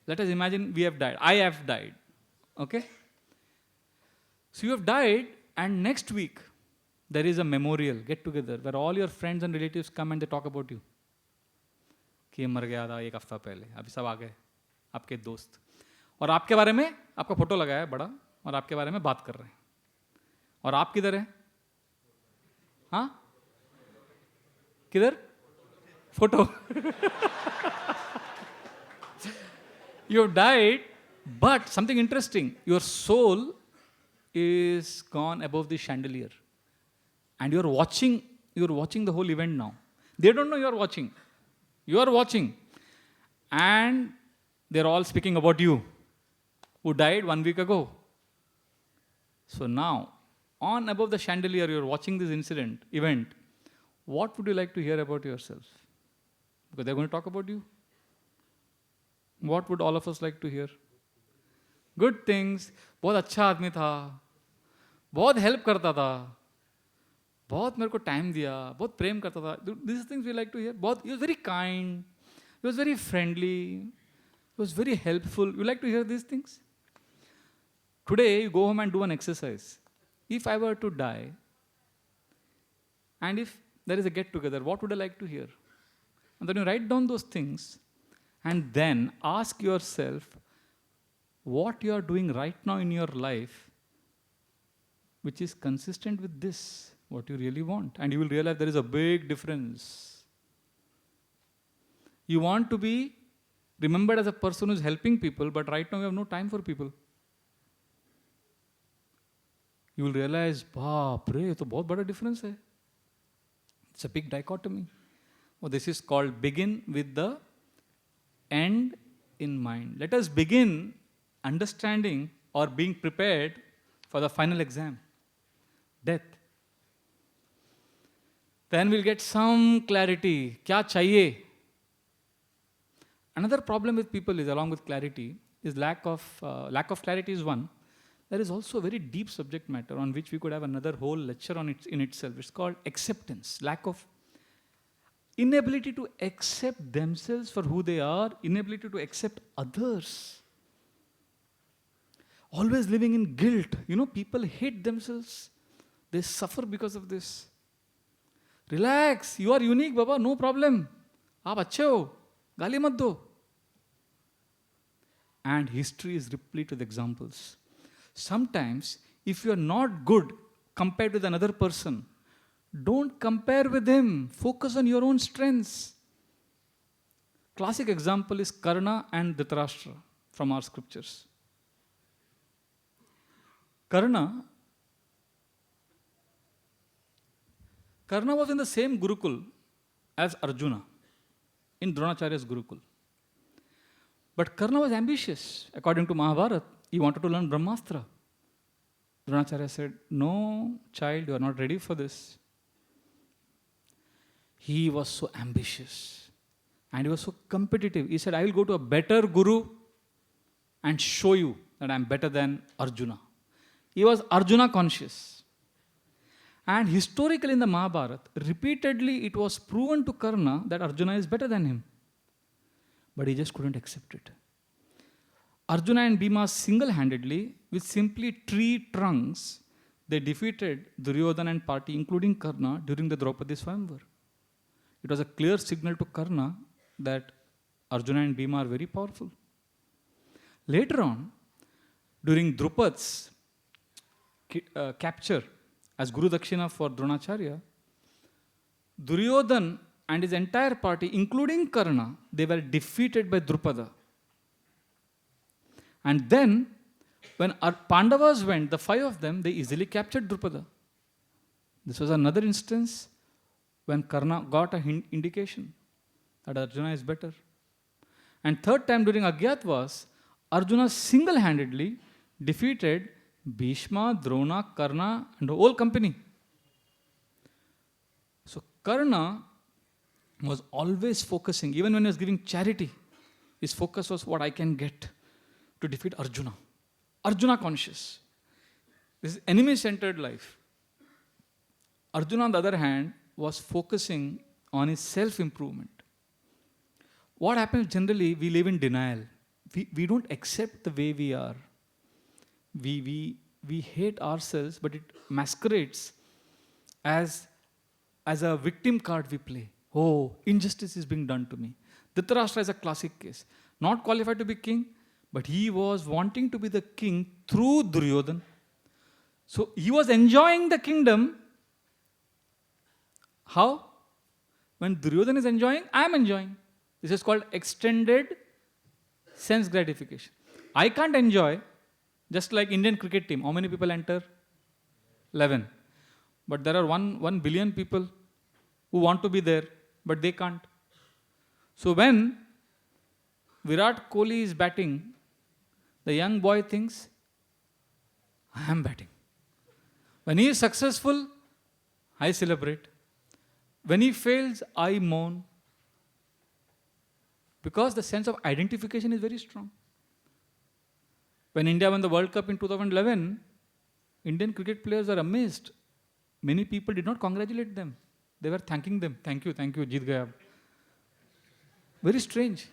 Speaker 1: Let us imagine we have died. I have died. Okay? So you have died, and next week there is a memorial, get together, where all your friends and relatives come and they talk about you. कि मर गया था 1 हफ्ता पहले, अभी सब आ गए, आपके दोस्त, और आपके बारे में आपका फोटो लगाया है बड़ा, और आपके बारे में बात कर रहे हैं. और आप किधर हैं? हाँ, किधर? Photo. You have died, but something interesting, your soul is gone above the chandelier, and you are watching the whole event now. They don't know you are watching. You are watching, and they are all speaking about you, who died 1 week ago. So now, on above the chandelier, you are watching this event. What would you like to hear about yourself? Because they are going to talk about you. What would all of us like to hear? Good things. बहुत अच्छा आदमी था, बहुत help करता था, बहुत मेरे को टाइम दिया, बहुत प्रेम करता था. These things we like to hear. He was very kind, he was very friendly, he was very helpful. You like to hear these things? Today you go home and do an exercise. If I were to die, and if there is a get together, what would I like to hear? And then you write down those things, and then ask yourself what you are doing right now in your life which is consistent with this, what you really want. And you will realize there is a big difference. You want to be remembered as a person who is helping people, but right now you have no time for people. You will realize, baap re, to bahut bada difference hai. It's a big dichotomy. Well, this is called begin with the end in mind. Let us begin understanding or being prepared for the final exam, death. Then we'll get some clarity. Kya chahiye? Another problem with people is, along with clarity, is lack of clarity is one. There is also a very deep subject matter on which we could have another whole lecture on it in itself. It's called acceptance. Lack of inability to accept themselves for who they are, inability to accept others. Always living in guilt. People hate themselves. They suffer because of this. Relax. You are unique, Baba. No problem. Aap achhe ho. Gali mat do. And history is replete with examples. Sometimes, if you are not good compared with another person, don't compare with him. Focus on your own strengths. Classic example is Karna and Dhritarashtra from our scriptures. Karna was in the same Gurukul as Arjuna, in Dronacharya's Gurukul. But Karna was ambitious. According to Mahabharata, he wanted to learn Brahmastra. Dronacharya said, no, child, you are not ready for this. He was so ambitious and he was so competitive. He said, I will go to a better guru and show you that I am better than Arjuna. He was Arjuna conscious. And historically in the Mahabharata, repeatedly it was proven to Karna that Arjuna is better than him. But he just couldn't accept it. Arjuna and Bhima single-handedly, with simply tree trunks, they defeated Duryodhana and party, including Karna, during the Draupadi Swayamvar. It was a clear signal to Karna that Arjuna and Bhima are very powerful. Later on, during Drupad's capture as Guru Dakshina for Dronacharya, Duryodhana and his entire party, including Karna, they were defeated by Drupada. And then, when our Pandavas went, the 5 of them, they easily captured Drupada. This was another instance when Karna got an indication that Arjuna is better. And third time during Agyatwas, Arjuna single-handedly defeated Bhishma, Drona, Karna and the whole company. So Karna was always focusing, even when he was giving charity, his focus was what I can get to defeat Arjuna. Arjuna conscious. This is enemy-centered life. Arjuna, on the other hand, was focusing on his self-improvement. What happens generally, we live in denial. We don't accept the way we are. We hate ourselves, but it masquerades as a victim card we play. Oh, injustice is being done to me. Dhritarashtra is a classic case. Not qualified to be king, but he was wanting to be the king through Duryodhana. So he was enjoying the kingdom. How? When Duryodhana is enjoying, I am enjoying. This is called extended sense gratification. I can't enjoy, just like Indian cricket team. How many people enter? 11. But there are 1 billion people who want to be there, but they can't. So when Virat Kohli is batting, the young boy thinks, I am batting. When he is successful, I celebrate. When he fails, I mourn. Because the sense of identification is very strong. When India won the World Cup in 2011, Indian cricket players were amazed. Many people did not congratulate them. They were thanking them. Thank you, jeet gaya. Very strange.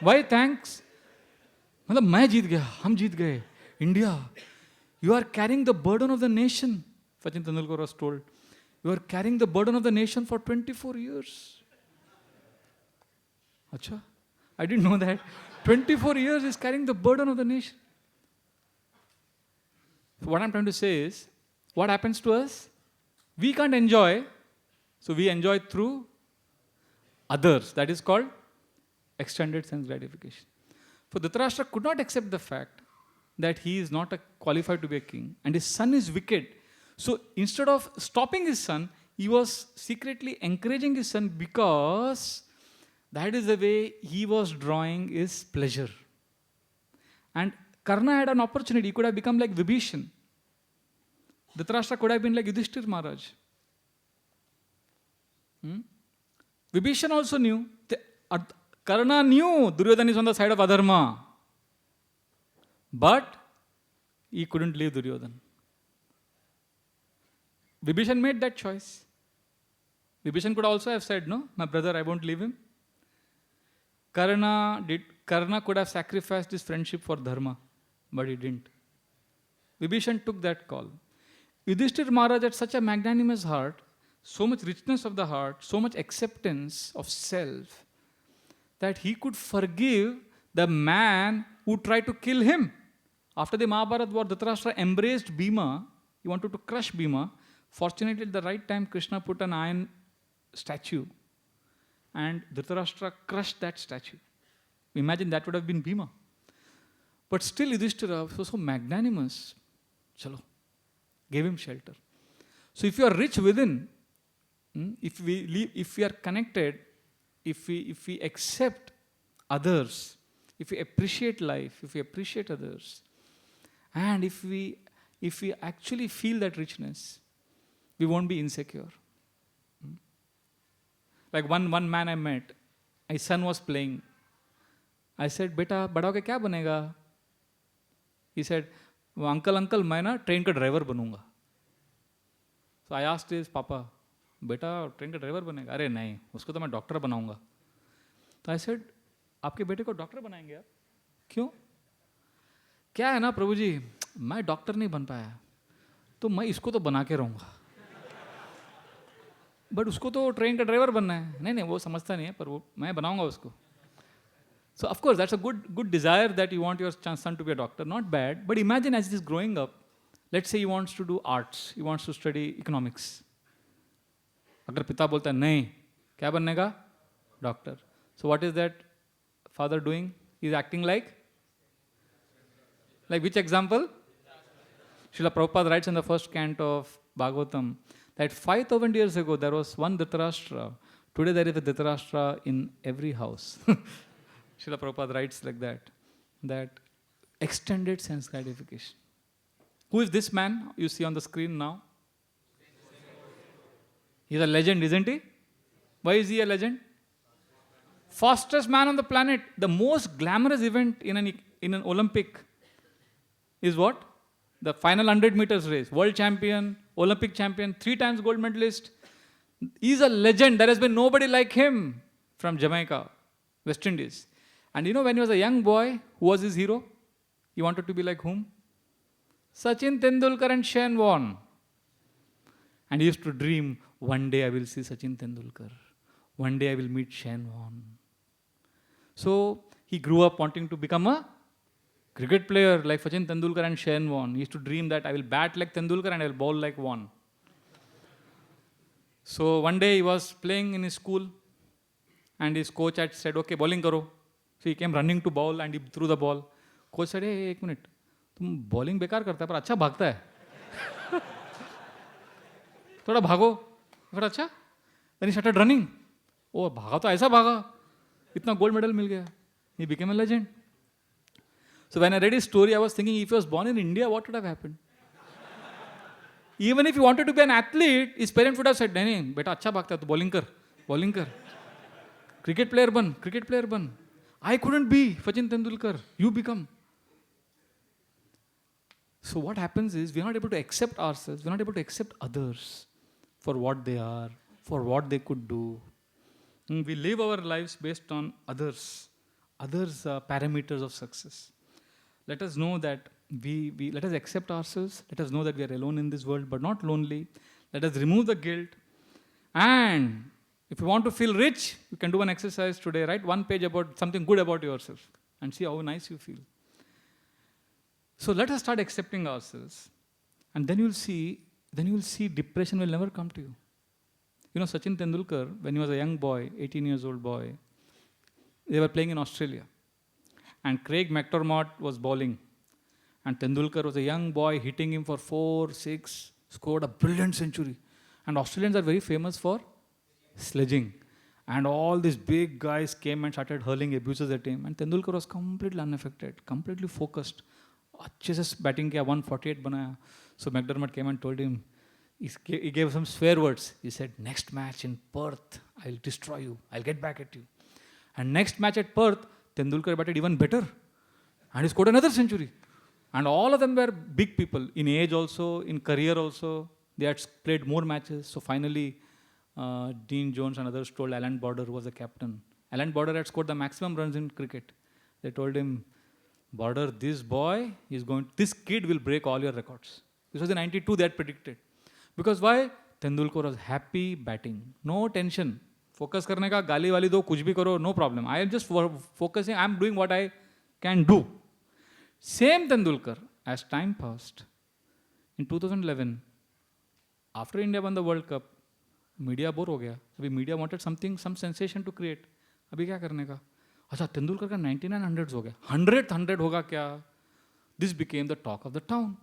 Speaker 1: Why thanks? मतलब मैं जीत गया, हम जीत गए. India, you are carrying the burden of the nation. Sachin Tendulkar was told. You are carrying the burden of the nation for 24 years. Acha, I didn't know that. 24 years is carrying the burden of the nation. So what I'm trying to say is, what happens to us? We can't enjoy, so we enjoy through others. That is called extended sense gratification. For Dhritarashtra could not accept the fact that he is not qualified to be a king and his son is wicked. So instead of stopping his son, he was secretly encouraging his son because that is the way he was drawing his pleasure. And Karna had an opportunity. He could have become like Vibhishan. Dhritarashtra could have been like Yudhishthir Maharaj. Vibhishan also knew. Karna knew Duryodhana is on the side of Adharma. But he couldn't leave Duryodhana. Vibhishan made that choice. Vibhishan could also have said, no, my brother, I won't leave him. Karna could have sacrificed his friendship for dharma, but he didn't. Vibhishan took that call. Yudhishthir Maharaj had such a magnanimous heart, so much richness of the heart, so much acceptance of self, that he could forgive the man who tried to kill him. After the Mahabharata war, Dhritarashtra embraced Bhima. He wanted to crush Bhima. Fortunately, at the right time, Krishna put an iron statue and Dhritarashtra crushed that statue. Imagine that would have been Bhima. But still Yudhishthira was so magnanimous. Chalo, gave him shelter. So if you are rich within, if we are connected, if we accept others, if we appreciate life, if we appreciate others, and if we actually feel that richness, we won't be insecure. Like one man I met, his son was playing, I said, बेटा बड़ा होके क्या बनेगा? He said, uncle, मैं ना train का driver बनूंगा. So I asked his papa, बेटा ट्रेन का ड्राइवर बनेगा? अरे नहीं, उसको तो मैं डॉक्टर बनाऊंगा. तो I said, आपके बेटे को डॉक्टर बनाएंगे आप? क्यों? क्या है ना प्रभु जी, मैं डॉक्टर नहीं बन पाया, तो मैं इसको तो बना के रहूँगा. बट उसको तो ट्रेन का ड्राइवर बनना है. नहीं, वो समझता नहीं है, पर वो मैं बनाऊंगा उसको. So of course, that's a good desire that you want your son to be a doctor. Not bad. But imagine as he is growing up, let's say he wants to do arts, he wants to study economics. अगर पिता बोलता है नहीं, क्या बनने का? Doctor. So what is that father doing? He's acting like which example? Srila Prabhupada writes in the first canto of Bhagavatam that 5,000 years ago there was one Dhritarashtra. Today there is a Dhritarashtra in every house. Srila Prabhupada writes like that extended sense gratification. Who is this man you see on the screen now? He's a legend, isn't he? Why is he a legend? Fastest man on the planet. The most glamorous event in an Olympic is what? The final 100 meters race. World champion, Olympic champion, 3 times gold medalist. He's a legend. There has been nobody like him from Jamaica, West Indies. And you know, when he was a young boy, who was his hero? He wanted to be like whom? Sachin Tendulkar and Shane Warne. And he used to dream, one day I will see Sachin Tendulkar. One day I will meet Shane Warne. So he grew up wanting to become a cricket player like Sachin Tendulkar and Shane Warne. He used to dream that I will bat like Tendulkar and I will bowl like Warne. So one day he was playing in his school and his coach had said, okay, bowling karo. So he came running to bowl and he threw the ball. Coach said, hey, 1 minute, तुम bowling बेकार करता है पर अच्छा भागता है. थोड़ा भागो. फिर अच्छा. Then he started running. Oh, भागा तो ऐसा भागा. इतना gold medal मिल गया. He became a legend. So when I read his story, I was thinking if he was born in India, what would have happened? Even if he wanted to be an athlete, his parents would have said, नहीं, बेटा अच्छा भागता है, तो bowling कर. Cricket player बन. I couldn't be Sachin Tendulkar. You become. So what happens is we are not able to accept ourselves. We are not able to accept others for what they are, for what they could do. We live our lives based on others' parameters of success. Let us know that let us accept ourselves. Let us know that we are alone in this world, but not lonely. Let us remove the guilt. And if you want to feel rich, you can do an exercise today. Write 1 page about something good about yourself and see how nice you feel. So let us start accepting ourselves. And then you will see depression will never come to you. You know, Sachin Tendulkar, when he was a young boy, 18 years old boy, they were playing in Australia. And Craig McDermott was bowling. And Tendulkar was a young boy hitting him for 4, 6, scored a brilliant century. And Australians are very famous for sledging. And all these big guys came and started hurling abuses at him. And Tendulkar was completely unaffected, completely focused. अच्छे से batting किया, 148 बनाया. So McDermott came and told him, he gave some swear words. He said, next match in Perth, I'll destroy you. I'll get back at you. And next match at Perth, Tendulkar batted even better. And he scored another century. And all of them were big people, in age also, in career also. They had played more matches. So finally, Dean Jones and others told Alan Border, who was the captain. Alan Border had scored the maximum runs in cricket. They told him, Border, this kid will break all your records. This was in 92 they had predicted. Because why? Tendulkar was happy batting. No tension. Focus करने का, गाली वाली दो, कुछ भी करो, no problem. I am just focusing, I am doing what I can do. Same Tendulkar, as time passed, in 2011, after India won the World Cup, media bore हो गया. अभी media wanted some sensation to create. अभी क्या करने का? अच्छा, तेंदुलकर का 99 hundreds हो गया. 100th होगा क्या? This became the talk of the town.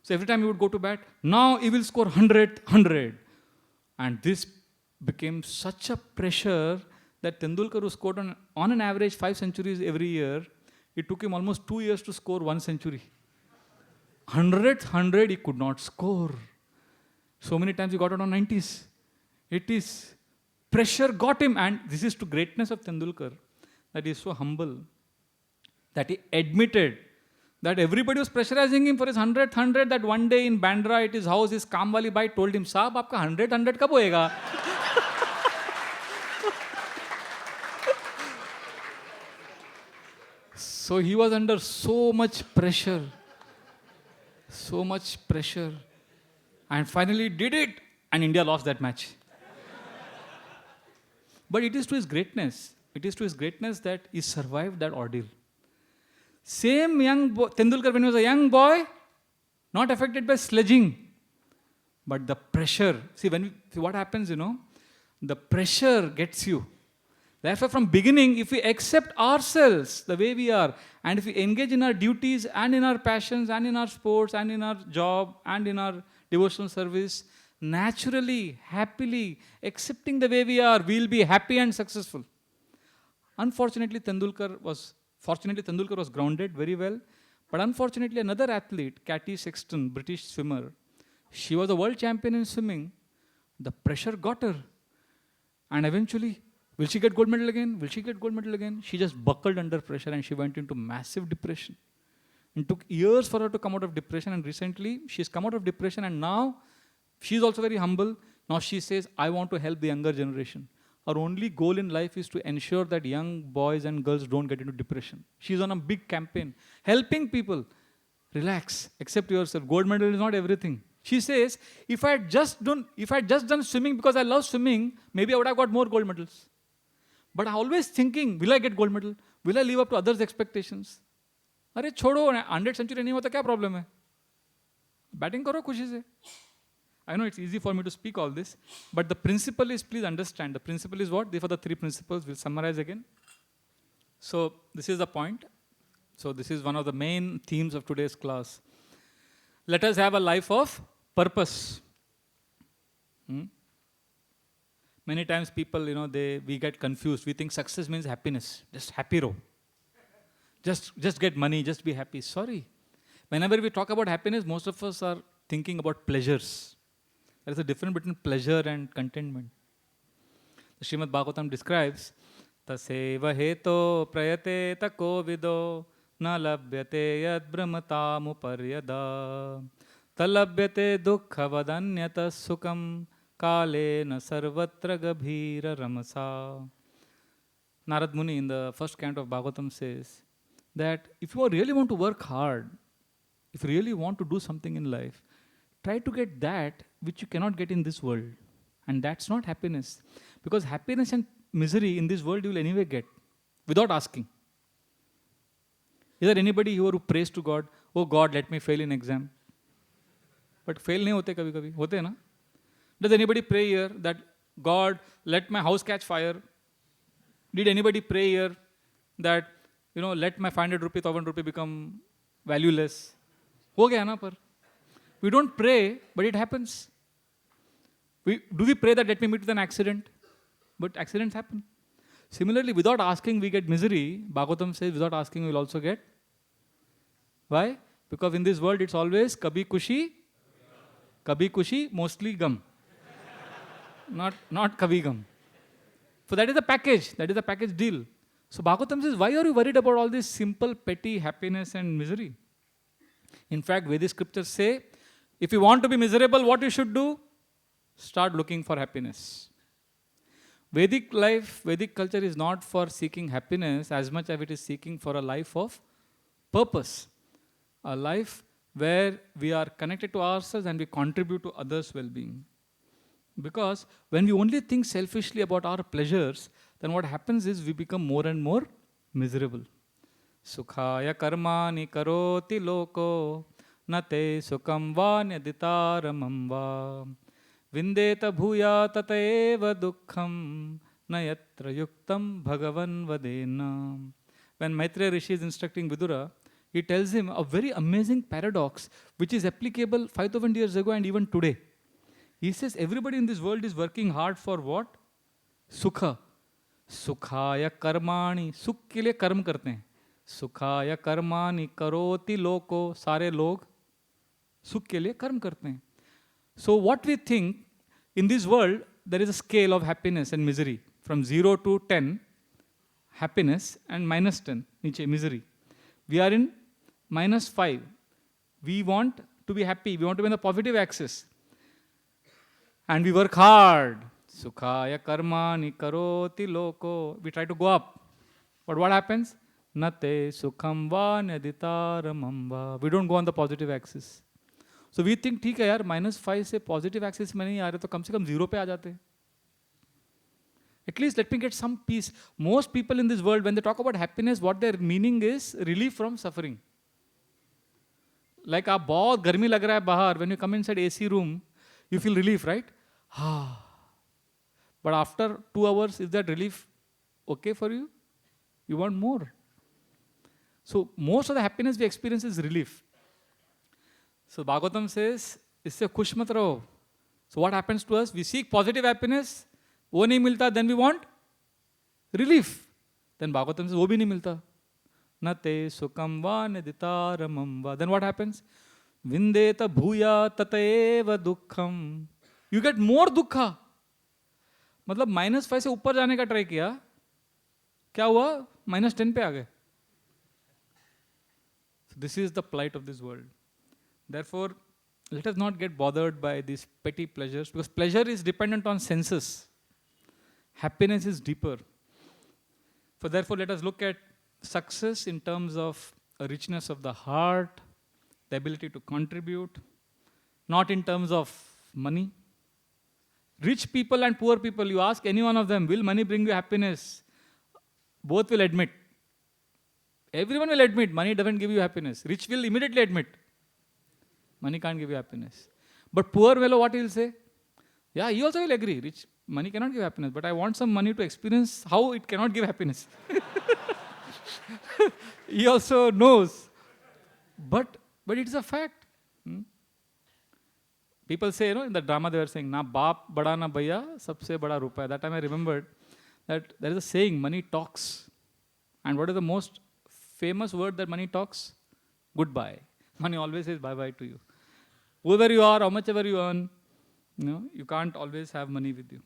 Speaker 1: So every time he would go to bat, now he will score 100. And this became such a pressure that Tendulkar, who scored on an average 5 centuries every year, it took him almost 2 years to score 1 century. 100th he could not score. So many times he got it on 90s. 80s. Pressure got him, and this is to greatness of Tendulkar, that he is so humble. that he admitted that everybody was pressurizing him for his 100th, that one day in Bandra at his house, his Kamwali Bai told him, Saab, aapka 100 kab hoega? So he was under so much pressure. And finally did it. And India lost that match. But it is to his greatness. That he survived that ordeal. Same young boy, Tendulkar, when he was a young boy, not affected by sledging. But the pressure, see what happens, the pressure gets you. Therefore, from beginning, if we accept ourselves the way we are, and if we engage in our duties and in our passions and in our sports and in our job and in our devotional service, naturally, happily, accepting the way we are, we'll be happy and successful. Unfortunately, Tendulkar was grounded very well. But unfortunately, another athlete, Cathy Sexton, British swimmer, she was a world champion in swimming. The pressure got her. And eventually, will she get gold medal again? She just buckled under pressure and she went into massive depression. It took years for her to come out of depression, and recently she's come out of depression, and now she's also very humble. Now she says, I want to help the younger generation. Her only goal in life is to ensure that young boys and girls don't get into depression. She's on a big campaign, helping people. Relax, accept yourself. Gold medal is not everything. She says, if I had just done swimming because I love swimming, maybe I would have got more gold medals. But I'm always thinking, will I get gold medal? Will I live up to others' expectations? अरे छोड़ो, 100th century नहीं होता क्या problem है? Batting करो खुशी से. I know it's easy for me to speak all this, but the principle is, please understand, the principle is what? These are the 3 principles. We'll summarize again. So this is the point. So this is one of the main themes of today's class. Let us have a life of purpose. Many times people, we get confused. We think success means happiness. Just happy row. Just get money, just be happy. Sorry. Whenever we talk about happiness, most of us are thinking about pleasures. There is a difference between pleasure and contentment. The Srimad Bhagavatam describes, Taseva heto prayate tako vido na labhyate yad brahmatamuparyada talabhyate dukkha vadanyata sukam kale na sarvatra gabhira ramasa. Narad Muni in the first canto of Bhagavatam says that if you really want to work hard, if you really want to do something in life, try to get that which you cannot get in this world. And that's not happiness. Because happiness and misery in this world you will anyway get without asking. Is there anybody here who prays to God, oh God, let me fail in exam? But fail nahi hote kabhi kabhi. Hote na? Does anybody pray here that God, let my house catch fire? Did anybody pray here that, let my 500 rupee, 1000 rupee become valueless? Ho gaya na par. We don't pray, but it happens. Do we pray that let me meet with an accident? But accidents happen. Similarly, without asking, we get misery. Bhagavatam says, without asking, we will also get. Why? Because in this world, it's always kabhi kushi, mostly gum. Not kabhi gum. So that is the package. That is the package deal. So Bhagavatam says, why are you worried about all this simple, petty happiness and misery? In fact, Vedic scriptures say, if you want to be miserable, what you should do? Start looking for happiness. Vedic life, Vedic culture is not for seeking happiness as much as it is seeking for a life of purpose. A life where we are connected to ourselves and we contribute to others' well-being. Because when we only think selfishly about our pleasures, then what happens is we become more and more miserable. Sukhaya karmani karoti loko nate sukham va nyaditaramam va vindeta bhuya tataeva dukkham nayatra yuktam bhagavan vadena. When Maitreya Rishi is instructing Vidura, he tells him a very amazing paradox which is applicable 5000 years ago and even today. He says everybody in this world is working hard for what? Sukha. Sukhaya karmani. Sukh ke liye karm karte hain. Sukhaya karmani karoti loko. Sare log sukh ke liye karm karte hain. So what we think, in this world, there is a scale of happiness and misery. From 0 to 10, happiness, and minus 10, niche, misery. We are in -5. We want to be happy. We want to be in the positive axis. And we work hard. Sukhaya karmani karoti loko. We try to go up. But what happens? Nate sukham va naditaramam va. We don't go on the positive axis. So we think, ठीक है यार, -5 से positive axis में नहीं आ रहे, तो कम से कम 0 पे आ जाते. At least let me get some peace. Most people in this world, when they talk about happiness, what their meaning is relief from suffering. Like आप बहुत गर्मी लग रहा है बाहर, when you come inside AC room, you feel relief, right? But after 2 hours, is that relief okay for you? You want more. So most of the happiness we experience is relief. So Bhagavatam says, इससे खुश मत रहो. So what happens to us? We seek positive happiness. वो नहीं मिलता, then we want relief. Then Bhagavatam says, वो भी नहीं मिलता. Nate sukam va neditaramam va. Then what happens? Vindeta bhuya tataeva dukkham. You get more dukkha. मतलब -5 से ऊपर जाने का ट्राई किया, क्या हुआ? -10 पे आ गए. So this is the plight of this world. Therefore, let us not get bothered by these petty pleasures, because pleasure is dependent on senses. Happiness is deeper. So therefore, let us look at success in terms of a richness of the heart, the ability to contribute, not in terms of money. Rich people and poor people, you ask any one of them, will money bring you happiness? Both will admit. Everyone will admit money doesn't give you happiness. Rich will immediately admit money can't give you happiness. But poor fellow, what he will say? Yeah, he also will agree. Rich, money cannot give happiness, but I want some money to experience how it cannot give happiness. He also knows. But it's a fact. People say, in the drama they were saying, na baap bada na bhaiya, sabse bada rupaya. That time I remembered that there is a saying, money talks. And what is the most famous word that money talks? Goodbye. Money always says bye-bye to you. Whoever you are, how much ever you earn, you can't always have money with you.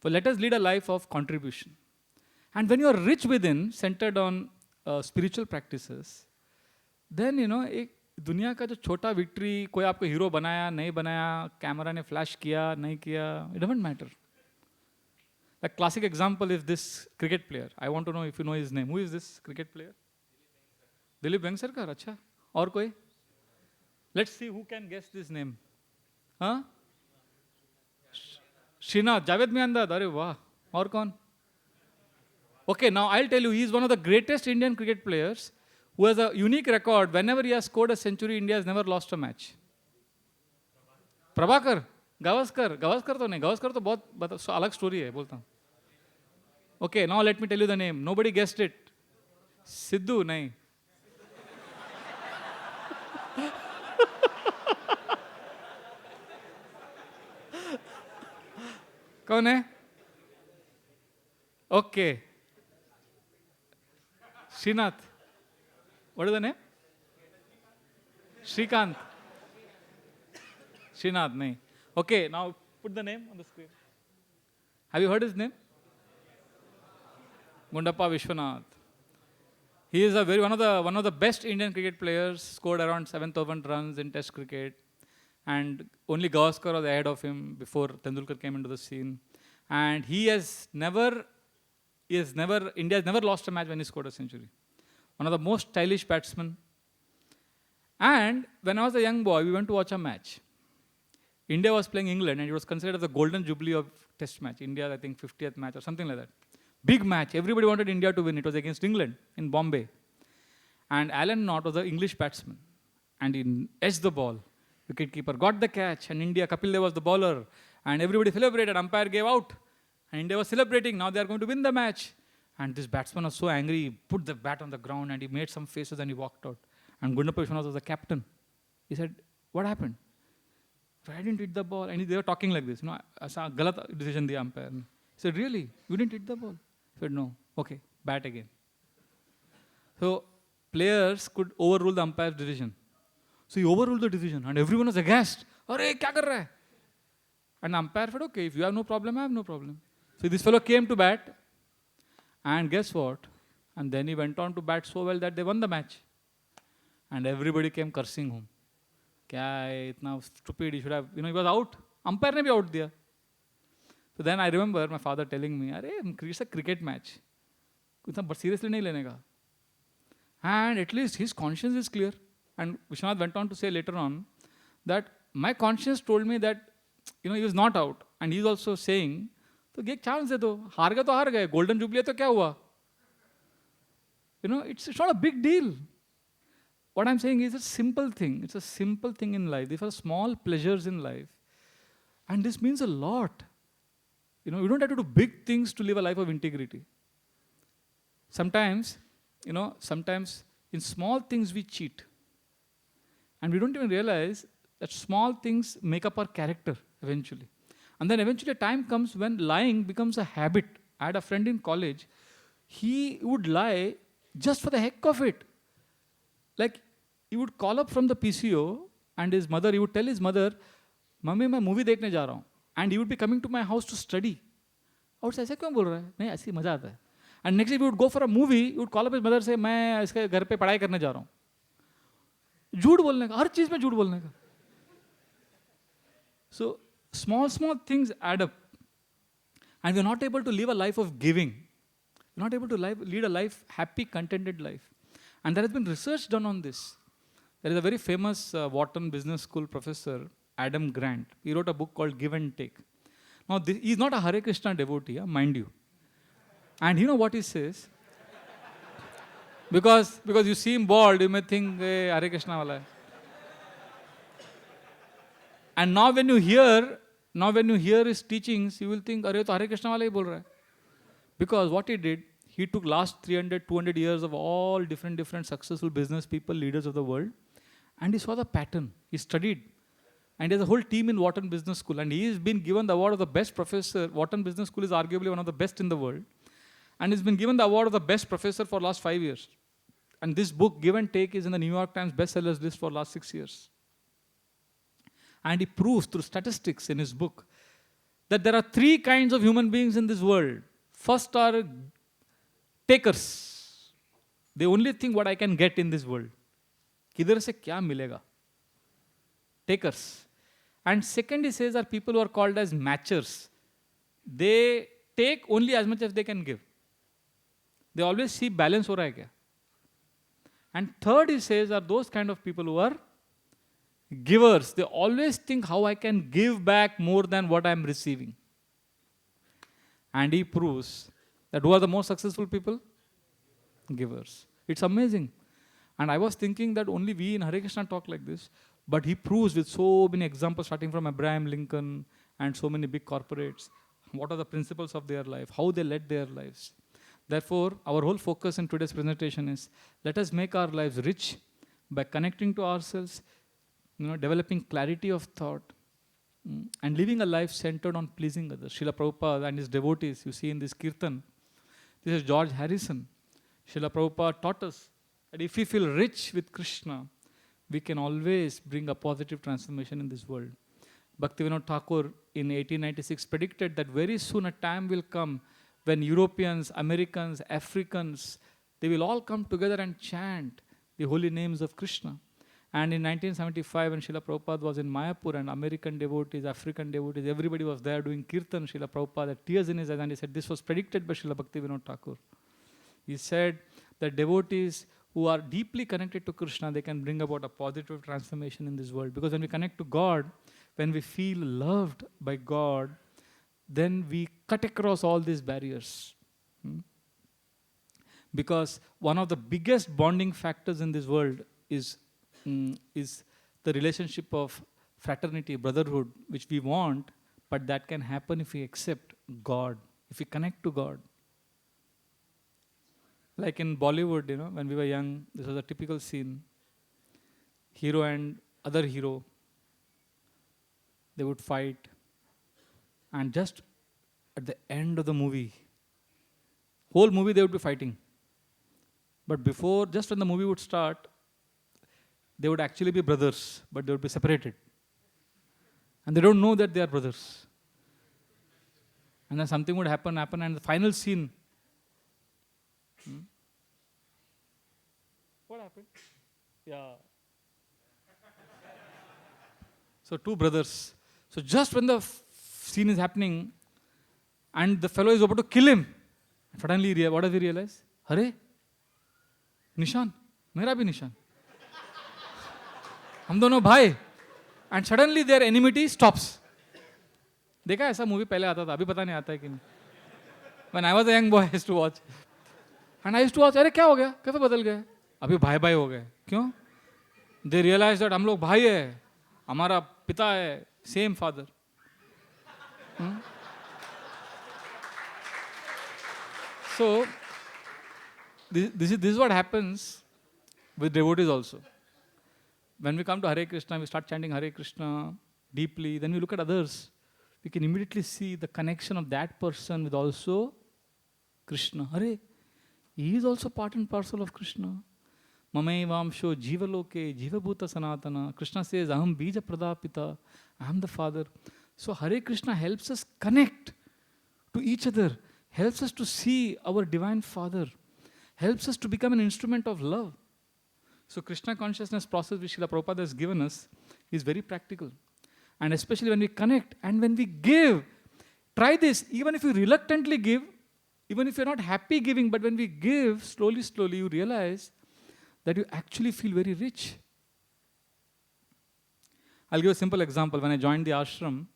Speaker 1: So let us lead a life of contribution. And when you are rich within, centered on spiritual practices, then, एक दुनिया का जो छोटा victory, कोई आपको hero बनाया, नहीं बनाया, कैमरा ने flash किया, नहीं किया, it doesn't matter. A classic example is this cricket player. I want to know if you know his name. Who is this cricket player? Dilip Vengsarkar, अच्छा. और कोई? Let's see who can guess this name. Huh? Srinath, Javed Miandad, अरे वाह. और कौन? Okay, now I'll tell you, he is one of the greatest Indian cricket players who has a unique record. Whenever he has scored a century, India has never lost a match. Prabhakar, Gavaskar तो नहीं, Gavaskar तो बहुत अलग story है, बोलता हूँ. Okay, now let me tell you the name. Nobody guessed it. Sidhu, नहीं. कौन है? Okay. Srinath. What is the name? Shrikant. Srinath, nahi. Okay, now put the name on the screen. Have you heard his name? Gundappa Vishwanath. He is one of the best Indian cricket players. Scored around 7,000 runs in Test cricket, and only Gavaskar was ahead of him before Tendulkar came into the scene. And India has never lost a match when he scored a century. One of the most stylish batsmen. And when I was a young boy, we went to watch a match. India was playing England, and it was considered as the golden jubilee of Test match. India, I think, 50th match or something like that. Big match. Everybody wanted India to win. It was against England in Bombay. And Alan Knott was the English batsman. And he edged the ball. Wicketkeeper got the catch, and India, Kapil Dev was the bowler. And everybody celebrated. Umpire gave out. And India was celebrating. Now they are going to win the match. And this batsman was so angry, he put the bat on the ground and he made some faces and he walked out. And Gundappa Vishwanath was the captain. He said, what happened? I didn't hit the ball. And they were talking like this. Aisa galat decision diya umpire. He said, really? You didn't hit the ball? He said, no. Okay, bat again. So players could overrule the umpire's decision. So he overruled the decision and everyone was aghast. Arey, kya kar raha hai? And the umpire said, okay, if you have no problem, I have no problem. So this fellow came to bat. And guess what? And then he went on to bat so well that they won the match. And everybody came cursing him. Kya hai, itna stupid, he should have, he was out. Umpire ne bhi out diya. So then I remember my father telling me, it's a cricket match. But seriously nahi lene ka. And at least his conscience is clear. And Vishwanath went on to say later on that my conscience told me that, he was not out. And he's also saying, तो एक chance दे दो, हार गए तो हार गए, golden jubilee तो क्या हुआ? It's not a big deal. What I'm saying is a simple thing. It's a simple thing in life. These are small pleasures in life. And this means a lot. You don't have to do big things to live a life of integrity. Sometimes in small things we cheat. And we don't even realize that small things make up our character eventually. And then eventually a time comes when lying becomes a habit. I had a friend in college. He would lie just for the heck of it. Like, he would call up from the PCO and he would tell his mother, Mummy, मैं movie देखने जा रहा हूँ. And he would be coming to my house to study. I would say, ऐसे क्यों बोल रहा है? नहीं, ऐसी मजा आता है. And next day we would go for a movie, he would call up his mother and say, मैं इसके घर पे पढ़ाई करने जा रहा हूँ. झूठ बोलने का, हर चीज में झूठ बोलने का. So, small things add up. And we are not able to live a life of giving. We are not able to lead a life, happy, contented life. And there has been research done on this. There is a very famous Wharton Business School professor, Adam Grant. He wrote a book called Give and Take. Now, he is not a Hare Krishna devotee, mind you. And you know what he says? Because you see him bald, you may think, hey, Hare Krishna wala hai. And now when you hear his teachings, you will think, Arey, to Hare Krishna wala hi bol raha hai. Because what he did, he took last 300, 200 years of all different successful business people, leaders of the world, and he saw the pattern. He studied. And there's a whole team in Wharton Business School, and he has been given the award of the best professor. Wharton Business School is arguably one of the best in the world. And he's been given the award of the best professor for last 5 years. And this book, Give and Take, is in the New York Times bestsellers list for last 6 years. And he proves through statistics in his book that there are 3 kinds of human beings in this world. First are takers. They only think what I can get in this world. Kidhar se kya milega? Takers. And second, he says, are people who are called as matchers. They take only as much as they can give. They always see balance ho raha hai kya. And third, he says, are those kind of people who are givers. They always think how I can give back more than what I am receiving. And he proves that who are the most successful people? Givers. It's amazing. And I was thinking that only we in Hare Krishna talk like this, but he proves with so many examples starting from Abraham Lincoln and so many big corporates, what are the principles of their life, how they led their lives. Therefore, our whole focus in today's presentation is, let us make our lives rich by connecting to ourselves, developing clarity of thought, and living a life centered on pleasing others. Srila Prabhupada and his devotees, you see in this kirtan, this is George Harrison. Srila Prabhupada taught us that if we feel rich with Krishna, we can always bring a positive transformation in this world. Bhaktivinoda Thakur in 1896 predicted that very soon a time will come when Europeans, Americans, Africans, they will all come together and chant the holy names of Krishna. And in 1975, when Srila Prabhupada was in Mayapur, and American devotees, African devotees, everybody was there doing kirtan, Srila Prabhupada had tears in his eyes, and he said, this was predicted by Srila Bhaktivinoda Thakur. He said that devotees who are deeply connected to Krishna, they can bring about a positive transformation in this world. Because when we connect to God, when we feel loved by God, then we cut across all these barriers. Because one of the biggest bonding factors in this world is the relationship of fraternity, brotherhood, which we want, but that can happen if we accept God, if we connect to God. Like in Bollywood, when we were young, this was a typical scene. Hero and other hero, they would fight. And just at the end of the movie, whole movie they would be fighting. But before, just when the movie would start, they would actually be brothers, but they would be separated. And they don't know that they are brothers. And then something would happen, and the final scene. What happened? Yeah. So two brothers. So just when the scene is happening and the fellow is about to kill him, suddenly what does he realize? Hare, निशान, मेरा भी निशान. हम दोनों भाई. And suddenly their enmity stops. देखा ऐसा movie पहले आता था, अभी पता नहीं आता है कि नहीं. When I was a young boy, I used to watch. And I used to watch, अरे क्या हो गया? कैसे बदल गए? अभी भाई भाई हो गए. क्यों? They realized that हम लोग भाई है, हमारा पिता है, same father. So, this is what happens with devotees also. When we come to Hare Krishna, we start chanting Hare Krishna deeply, then we look at others, we can immediately see the connection of that person with also Krishna. Hare, he is also part and parcel of Krishna. Mamevamsho jivaloke jivabhuta sanatana. Krishna says, Aham bija pradapita. I am the father. So Hare Krishna helps us connect to each other, helps us to see our divine father, helps us to become an instrument of love. So Krishna consciousness process which Srila Prabhupada has given us is very practical. And especially when we connect and when we give, try this, even if you reluctantly give, even if you're not happy giving, but when we give, slowly, you realize that you actually feel very rich. I'll give a simple example. When I joined the ashram,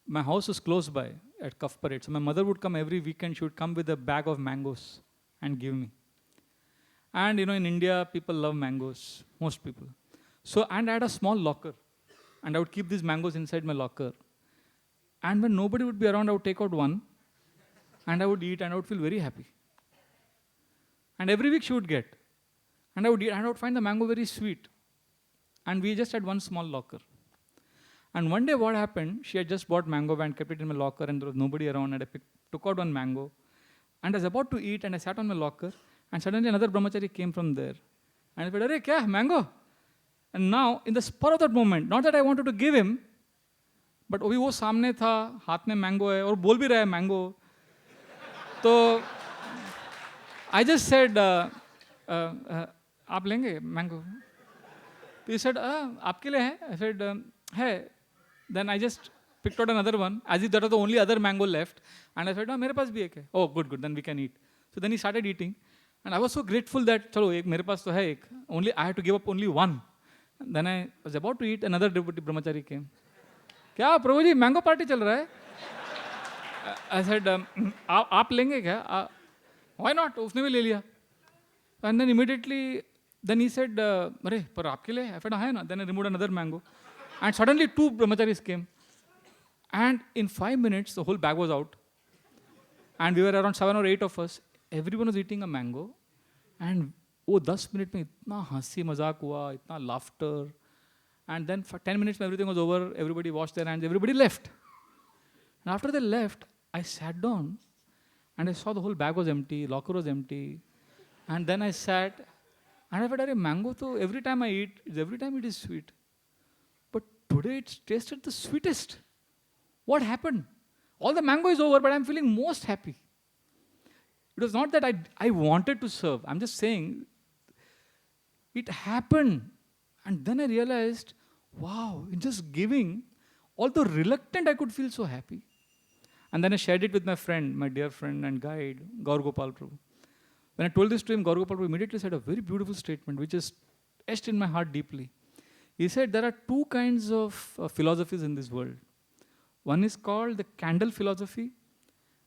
Speaker 1: my house was close by at Cuff Parade. So my mother would come every weekend, she would come with a bag of mangoes and give me. And in India, people love mangoes, most people. So, and I had a small locker. And I would keep these mangoes inside my locker. And when nobody would be around, I would take out one. And I would eat and I would feel very happy. And every week she would get. And I would eat and I would find the mango very sweet. And we just had one small locker. And one day what happened, she had just bought mango and kept it in my locker and there was nobody around. And I took out one mango. And I was about to eat and I sat on my locker. And suddenly another brahmachari came from there. And I said, "Arey, kya? Mango?" And now, in the spur of that moment, not that I wanted to give him, but अभी वो सामने था, हाथ में mango है और बोल भी रहा है mango. तो I just said, आप लेंगे mango? He said, आपके लिए है? I said, है. Then I just picked out another one, as if that was the only other mango left. And I said, मेरे पास भी एक है. Oh, good, then we can eat. So then he started eating. And I was so grateful that, चलो एक मेरे पास तो है एक. Only I had to give up only one. And then I was about to eat, another devotee brahmachari came. क्या प्रभु G mango party चल रहा है? I said, आप लेंगे क्या? Why not? उसने भी ले लिया. And then immediately, then he said, अरे पर आपके लिए? I said, हाँ है ना. Then I removed another mango. And suddenly 2 brahmacharis came. And in 5 minutes, the whole bag was out. And we were around 7 or 8 of us. Everyone was eating a mango. And वो 10 minute में इतना हंसी मजाक हुआ, इतना laughter. And then for 10 minutes everything was over, everybody washed their hands, everybody left. And after they left, I sat down and I saw the whole bag was empty, locker was empty. And then I sat and I said, mango to every time I eat, every time it is sweet. But today it tasted the sweetest. What happened? All the mango is over, but I'm feeling most happy. It was not that I wanted to serve. I'm just saying, it happened. And then I realized, wow, in just giving, although reluctant, I could feel so happy. And then I shared it with my friend, my dear friend and guide, Gaur Gopal Prabhu. When I told this to him, Gaur Gopal Prabhu immediately said a very beautiful statement, which is etched in my heart deeply. He said, there are 2 kinds of philosophies in this world. One is called the candle philosophy,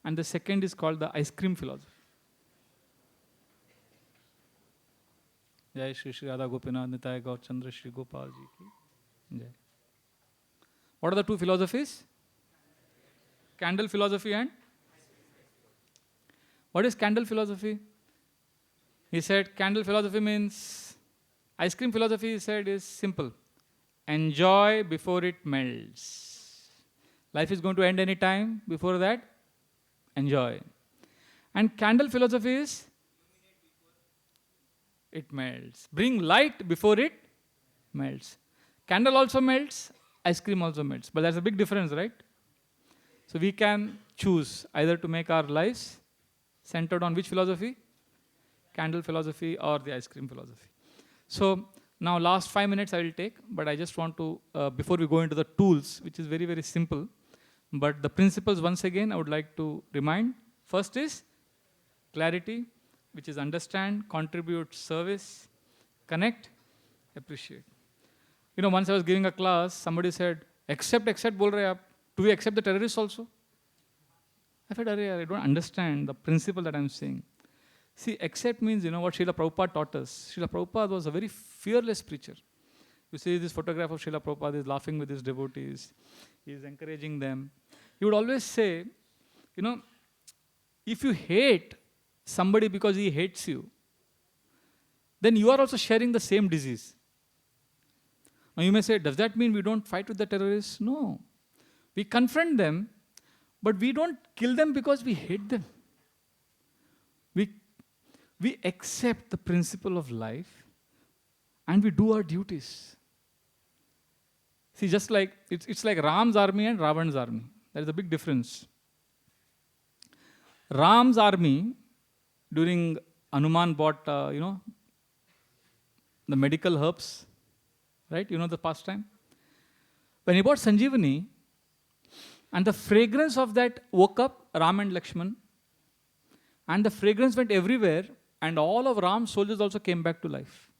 Speaker 1: and the second is called the ice cream philosophy. Jai Shri Shri Radha Gopinath Nitai Gaur Chandra Shri Gopal Ji ki Jai. What are the 2 philosophies? Candle philosophy and? What is candle philosophy? He said candle philosophy means, ice cream philosophy he said is simple. Enjoy before it melts. Life is going to end any time. Before that, enjoy. And candle philosophy is, it melts. Bring light before it melts. Candle also melts, ice cream also melts. But there's a big difference, right? So we can choose either to make our lives centered on which philosophy? Candle philosophy or the ice cream philosophy. So Now, last 5 minutes I will take, but I just want to, before we go into the tools, which is very, very simple, but the principles, once again, I would like to remind. First is clarity, which is understand, contribute, service, connect, appreciate. You know, once I was giving a class, somebody said, accept bol rahe aap. Do we accept the terrorists also? I said, I don't understand the principle that I'm saying. See, accept means, you know, what Srila Prabhupada taught us. Srila Prabhupada was a very fearless preacher. You see this photograph of Srila Prabhupada, he's laughing with his devotees. He's encouraging them. He would always say, you know, if you hate somebody because he hates you, then you are also sharing the same disease. Now you may say, does that mean we don't fight with the terrorists? No. We confront them, but we don't kill them because we hate them. We accept the principle of life and we do our duties. See, just like, it's like Ram's army and Ravan's army. There is a big difference. Ram's army, during Hanuman bought, the medical herbs, right? You know the pastime? When he bought Sanjeevani, and the fragrance of that woke up Ram and Lakshman, and the fragrance went everywhere, and all of Ram's soldiers also came back to life.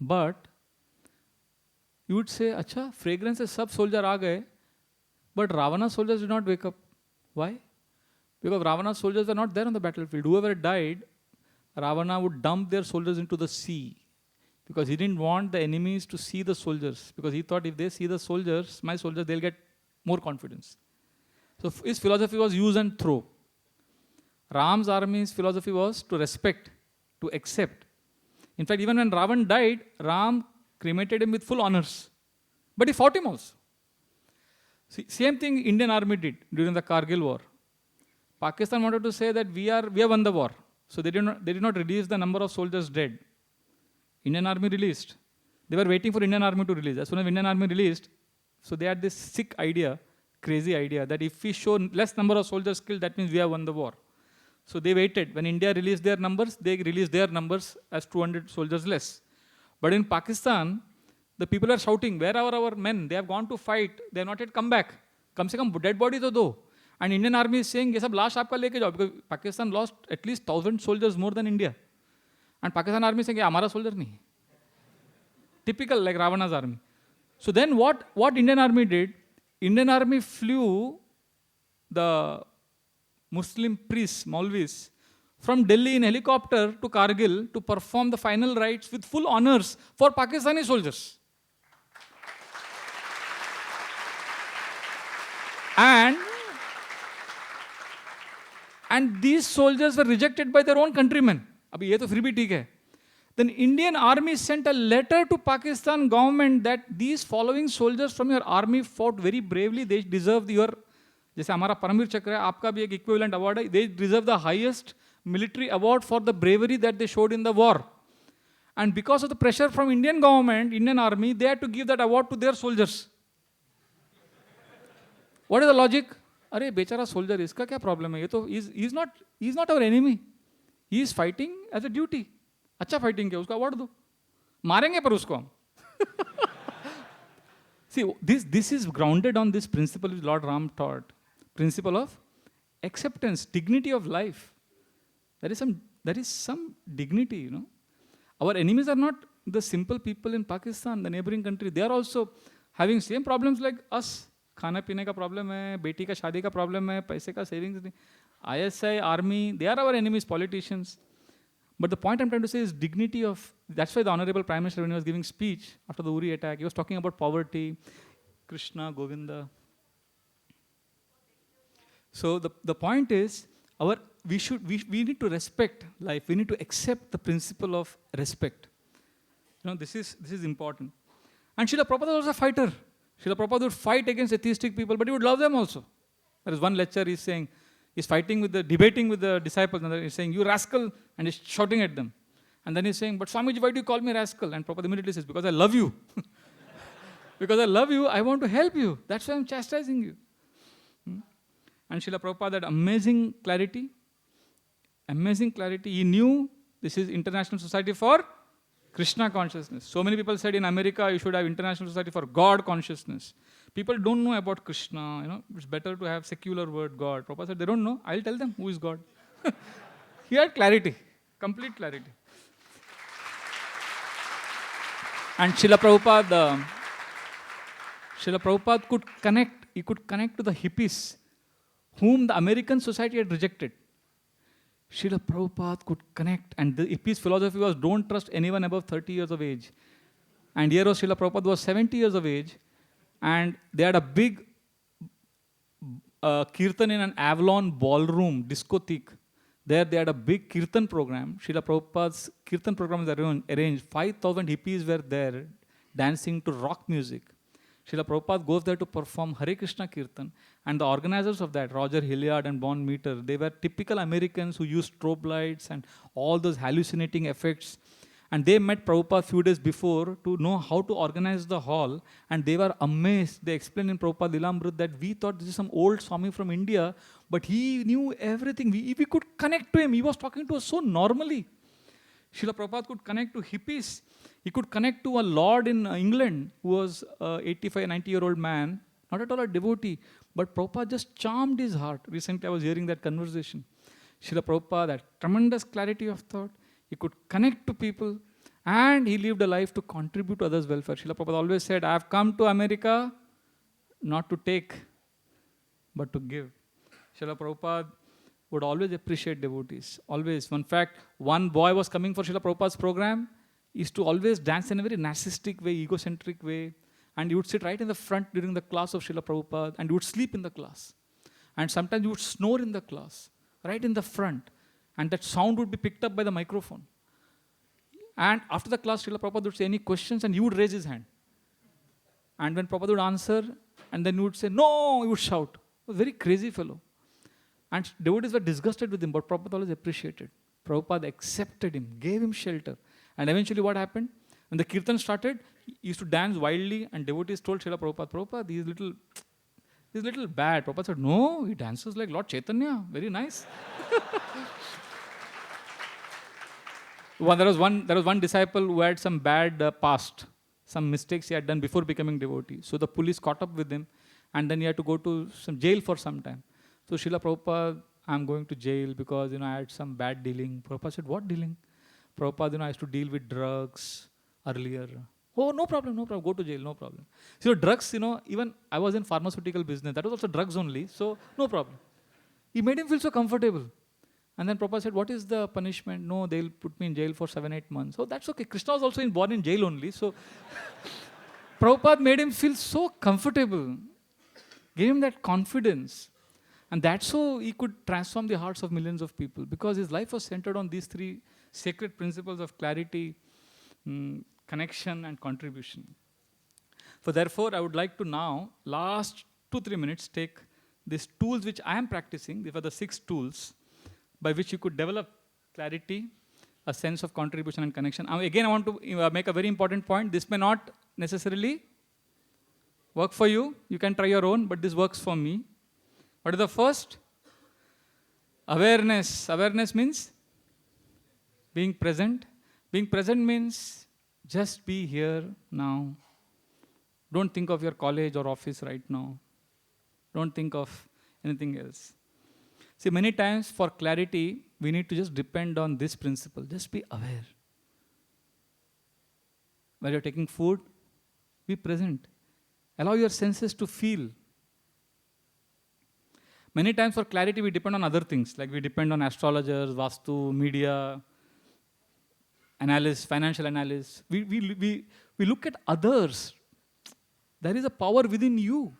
Speaker 1: But you would say, acha, fragrance se sab soldier aa gaye, but Ravana's soldiers did not wake up. Why? Because Ravana's soldiers were not there on the battlefield. Whoever died, Ravana would dump their soldiers into the sea. Because he didn't want the enemies to see the soldiers. Because he thought if they see the soldiers, my soldiers, they'll get more confidence. So his philosophy was use and throw. Ram's army's philosophy was to respect, to accept. In fact, even when Ravan died, Ram cremated him with full honors. But he fought him also. See, same thing Indian army did during the Kargil war. Pakistan wanted to say that we have won the war. So they did not release the number of soldiers dead. Indian army released. They were waiting for Indian army to release. As soon as Indian army released, so they had this sick idea, crazy idea, that if we show less number of soldiers killed, that means we have won the war. So they waited. When India released their numbers, they released their numbers as 200 soldiers less. But in Pakistan, the people are shouting, where are our men? They have gone to fight. They have not yet come back. Kam se kam dead body to do. And Indian army is saying, ye sab laash aapka leke jao. Because Pakistan lost at least 1,000 soldiers more than India. And Pakistan army is saying, ye hamara soldier nahi. Typical like Ravana's army. So then what Indian army did, Indian army flew the Muslim priests, Maulvis, from Delhi in helicopter to Kargil to perform the final rites with full honors for Pakistani soldiers. And these soldiers were rejected by their own countrymen. Abhi ye to fir bhi theek hai. Then Indian army sent a letter to Pakistan government that these following soldiers from your army fought very bravely. They deserve your, जैसे हमारा परमवीर चक्र है, आपका भी एक equivalent award है. They deserve the highest military award for the bravery that they showed in the war. And because of the pressure from Indian government, Indian army, they had to give that award to their soldiers. What is the logic? अरे बेचारा soldier, इसका क्या problem है? ये तो he's not our enemy. He is fighting as a duty. अच्छा fighting किया, उसको अवार्ड दो. मारेंगे पर उसको हम. See, this is grounded on this principle which Lord Ram taught. Principle of acceptance, dignity of life. There is some dignity, you know. Our enemies are not the simple people in Pakistan, the neighboring country. They are also having same problems like us. खाना पीने का problem है, बेटी का शादी का problem है, पैसे का सेविंग्स नहीं. ISI, army, they are our enemies, politicians. But the point I'm trying to say is dignity of, that's why the Honorable Prime Minister, when he was giving speech after the Uri attack, he was talking about poverty, Krishna, Govinda. So the point is, we need to respect life. We need to accept the principle of respect. You know, this is important. And Srila Prabhupada was a fighter. Srila Prabhupada would fight against atheistic people, but he would love them also. There is one lecture he's saying, he's debating with the disciples, and he's saying, you rascal, and he's shouting at them. And then he's saying, but Swamiji, why do you call me rascal? And Prabhupada immediately says, because I love you. Because I love you, I want to help you. That's why I'm chastising you. And Srila Prabhupada had amazing clarity. Amazing clarity. He knew this is International Society for Krishna consciousness. So many people said in America you should have International Society for God consciousness. People don't know about Krishna. It's better to have secular word God. Prabhupada said they don't know. I'll tell them who is God. He had clarity, complete clarity. And Srila Prabhupada could connect. He could connect to the hippies, whom the American society had rejected. Srila Prabhupada could connect, and the hippies' philosophy was don't trust anyone above 30 years of age. And here was Srila Prabhupada was 70 years of age, and they had a big kirtan in an Avalon ballroom, discotheque. There they had a big kirtan program. Srila Prabhupada's kirtan program was arranged. 5,000 hippies were there dancing to rock music. Srila Prabhupada goes there to perform Hare Krishna Kirtan, and the organizers of that, Roger Hilliard and Bon Meter, they were typical Americans who used strobe lights and all those hallucinating effects. And they met Prabhupada a few days before to know how to organize the hall, and they were amazed. They explained in Prabhupada Lilamrut that we thought this is some old Swami from India, but he knew everything. We could connect to him. He was talking to us so normally. Srila Prabhupada could connect to hippies. He could connect to a lord in England who was an 85, 90-year-old man, not at all a devotee, but Prabhupada just charmed his heart. Recently I was hearing that conversation. Srila Prabhupada had tremendous clarity of thought. He could connect to people, and he lived a life to contribute to others' welfare. Srila Prabhupada always said, I have come to America not to take, but to give. Srila Prabhupada would always appreciate devotees. Always. In fact, one boy was coming for Srila Prabhupada's program. He used to always dance in a very narcissistic way, egocentric way. And he would sit right in the front during the class of Srila Prabhupada, and he would sleep in the class. And sometimes he would snore in the class, right in the front. And that sound would be picked up by the microphone. And after the class, Srila Prabhupada would say any questions, and he would raise his hand. And when Prabhupada would answer, and then he would say, no, he would shout. A very crazy fellow. And devotees were disgusted with him, but Prabhupada always appreciated. Prabhupada accepted him, gave him shelter. And eventually what happened? When the kirtan started, he used to dance wildly, and devotees told Srila Prabhupada, Prabhupada, he's little bad. Prabhupada said, no, he dances like Lord Chaitanya, very nice. There was one disciple who had some bad past, some mistakes he had done before becoming devotee. So the police caught up with him, and then he had to go to some jail for some time. So Srila Prabhupada, I'm going to jail because I had some bad dealing. Prabhupada said, what dealing? Prabhupada, I used to deal with drugs earlier. Oh, no problem, go to jail, no problem. So drugs, even I was in pharmaceutical business. That was also drugs only, so no problem. He made him feel so comfortable. And then Prabhupada said, what is the punishment? No, they'll put me in jail for 7-8 months. Oh, that's okay. Krishna was also born in jail only. So Prabhupada made him feel so comfortable, gave him that confidence. And that's how he could transform the hearts of millions of people, because his life was centered on these three sacred principles of clarity, connection, and contribution. So therefore, I would like to now, last 2-3 minutes, take these tools which I am practicing. These are the 6 tools by which you could develop clarity, a sense of contribution and connection. Again, I want to make a very important point. This may not necessarily work for you. You can try your own, but this works for me. What is the first? Awareness. Awareness means being present. Being present means just be here now. Don't think of your college or office right now. Don't think of anything else. See, many times for clarity, we need to just depend on this principle. Just be aware. While you're taking food, be present. Allow your senses to feel. Many times for clarity, we depend on other things, like we depend on astrologers, Vastu, media, analysts, financial analysts. We look at others. There is a power within you.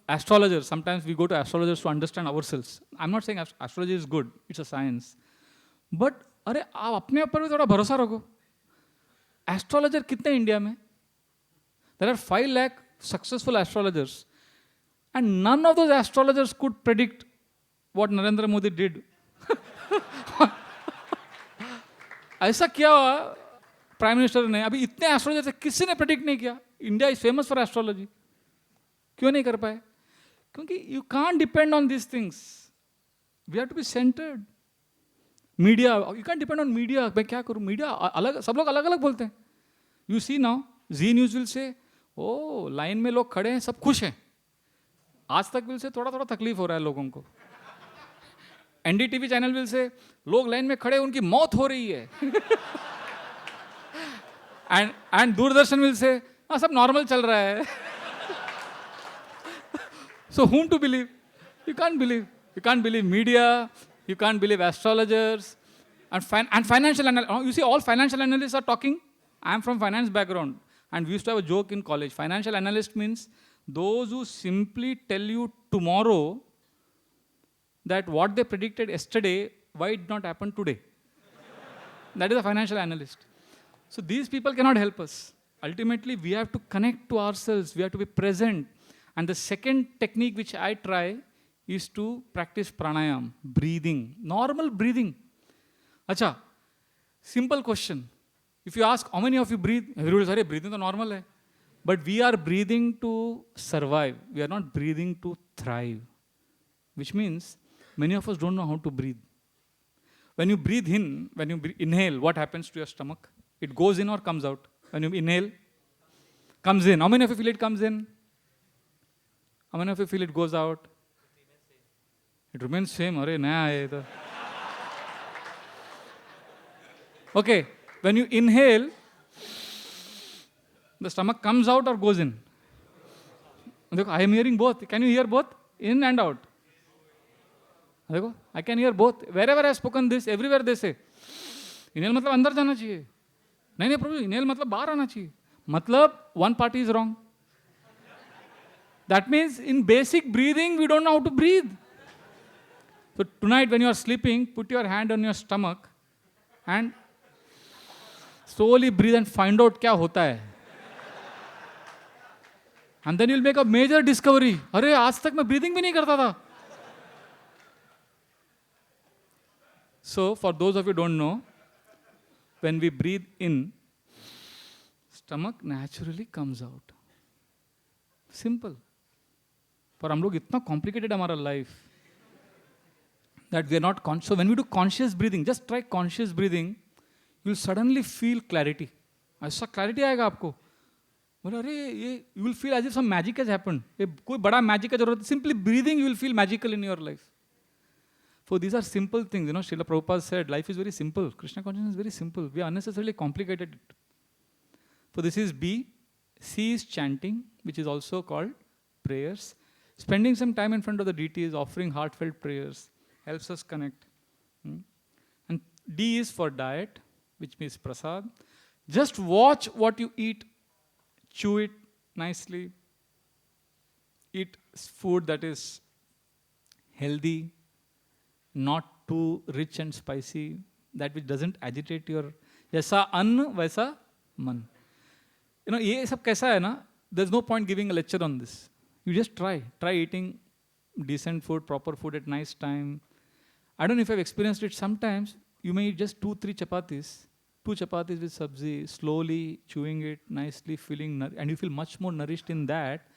Speaker 1: Astrologers, sometimes we go to astrologers to understand ourselves. I'm not saying astrology is good, it's a science. But, आप अपने ऊपर भी थोड़ा भरोसा रखो. Astrologer कितने India में? There are 5 lakh successful astrologers. And none of those astrologers could predict what Narendra Modi did. ऐसा क्या हुआ प्राइम मिनिस्टर ने? अभी इतने एस्ट्रोलॉजर से किसी ने प्रेडिक्ट नहीं किया. India is famous for astrology. क्यों नहीं कर पाए? क्योंकि you can't depend on this things. We have to be centred. Media, you can depend on media. मैं क्या करूँ, मीडिया अलग, सब लोग अलग अलग बोलते हैं. You see now Zee News will say O line में लोग खड़े हैं सब खुश हैं. आज तक विल से थोड़ा थोड़ा तकलीफ हो रहा है लोगों को. एनडीटीवी चैनल विल से लोग लाइन में खड़े उनकी मौत हो रही है. एंड दूरदर्शन विल से सब नॉर्मल चल रहा है. So whom to believe? You can't believe. You can't believe media. You can't believe astrologers and financial analysts. You see, all financial analysts are talking. I am from finance background, and we used to have a joke in college. Financial analyst means those who simply tell you tomorrow that what they predicted yesterday, why it not happened today. That is a financial analyst. So these people cannot help us. Ultimately, we have to connect to ourselves. We have to be present. And the second technique which I try is to practice pranayam, breathing, normal breathing. Acha, simple question. If you ask how many of you breathe, everybody says, breathing is normal. Hai. But we are breathing to survive. We are not breathing to thrive. Which means many of us don't know how to breathe. When you breathe in, when you inhale, what happens to your stomach? It goes in or comes out? When you inhale, comes in. How many of you feel it comes in? How many of you feel it goes out? It remains same. Arey, naya hai. Okay, when you inhale, the stomach comes out or goes in? I am hearing both. Can you hear both? In and out. I can hear both. Wherever I have spoken this, everywhere they say, inhale मतलब अंदर जाना चाहिए. नहीं प्रभु, inhale मतलब बाहर आना चाहिए. मतलब one party is wrong. That means in basic breathing, we don't know how to breathe. So tonight when you are sleeping, put your hand on your stomach and slowly breathe and find out क्या होता है. And then you'll make a major discovery. अरे आज तक मैं breathing भी नहीं करता था. So for those of you who don't know, when we breathe in, stomach naturally comes out. Simple. पर हम लोग इतना complicated हमारा life that we are not conscious. So when we do conscious breathing, just try conscious breathing, you will suddenly feel clarity. ऐसा clarity आएगा आपको. बोले अरे ये you will feel as if some magic has happened. ये कोई बड़ा magic का जरूरत. Simply breathing, you will feel magical in your life. So these are simple things. You know, Srila Prabhupada said, life is very simple. Krishna consciousness is very simple. We unnecessarily complicated it. So this is B. C is chanting, which is also called prayers. Spending some time in front of the deities, offering heartfelt prayers, helps us connect. And D is for diet, which means prasad. Just watch what you eat. Chew it nicely. Eat food that is healthy, not too rich and spicy, that which doesn't agitate your. जैसा अन्न वैसा मन. You know, ये सब कैसा है ना? There's no point giving a lecture on this. You just try eating decent food, proper food at nice time. I don't know if you've experienced it. Sometimes you may eat just 2-3 chapatis, 2 chapatis with sabzi, slowly chewing it nicely, and you feel much more nourished in that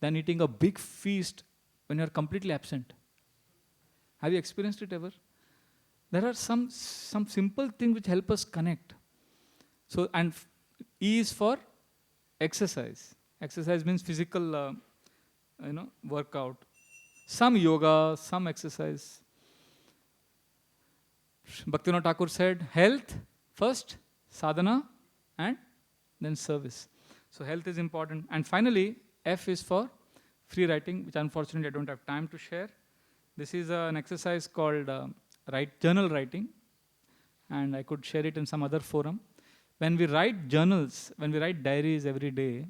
Speaker 1: than eating a big feast when you're completely absent. Have you experienced it ever? There are some simple things which help us connect. So, and E is for exercise. Exercise means physical, workout. Some yoga, some exercise. Bhaktivinoda Thakur said, health first, sadhana, and then service. So health is important. And finally, F is for free writing, which unfortunately I don't have time to share. This is an exercise called journal writing, and I could share it in some other forum. When we write journals, when we write diaries every day,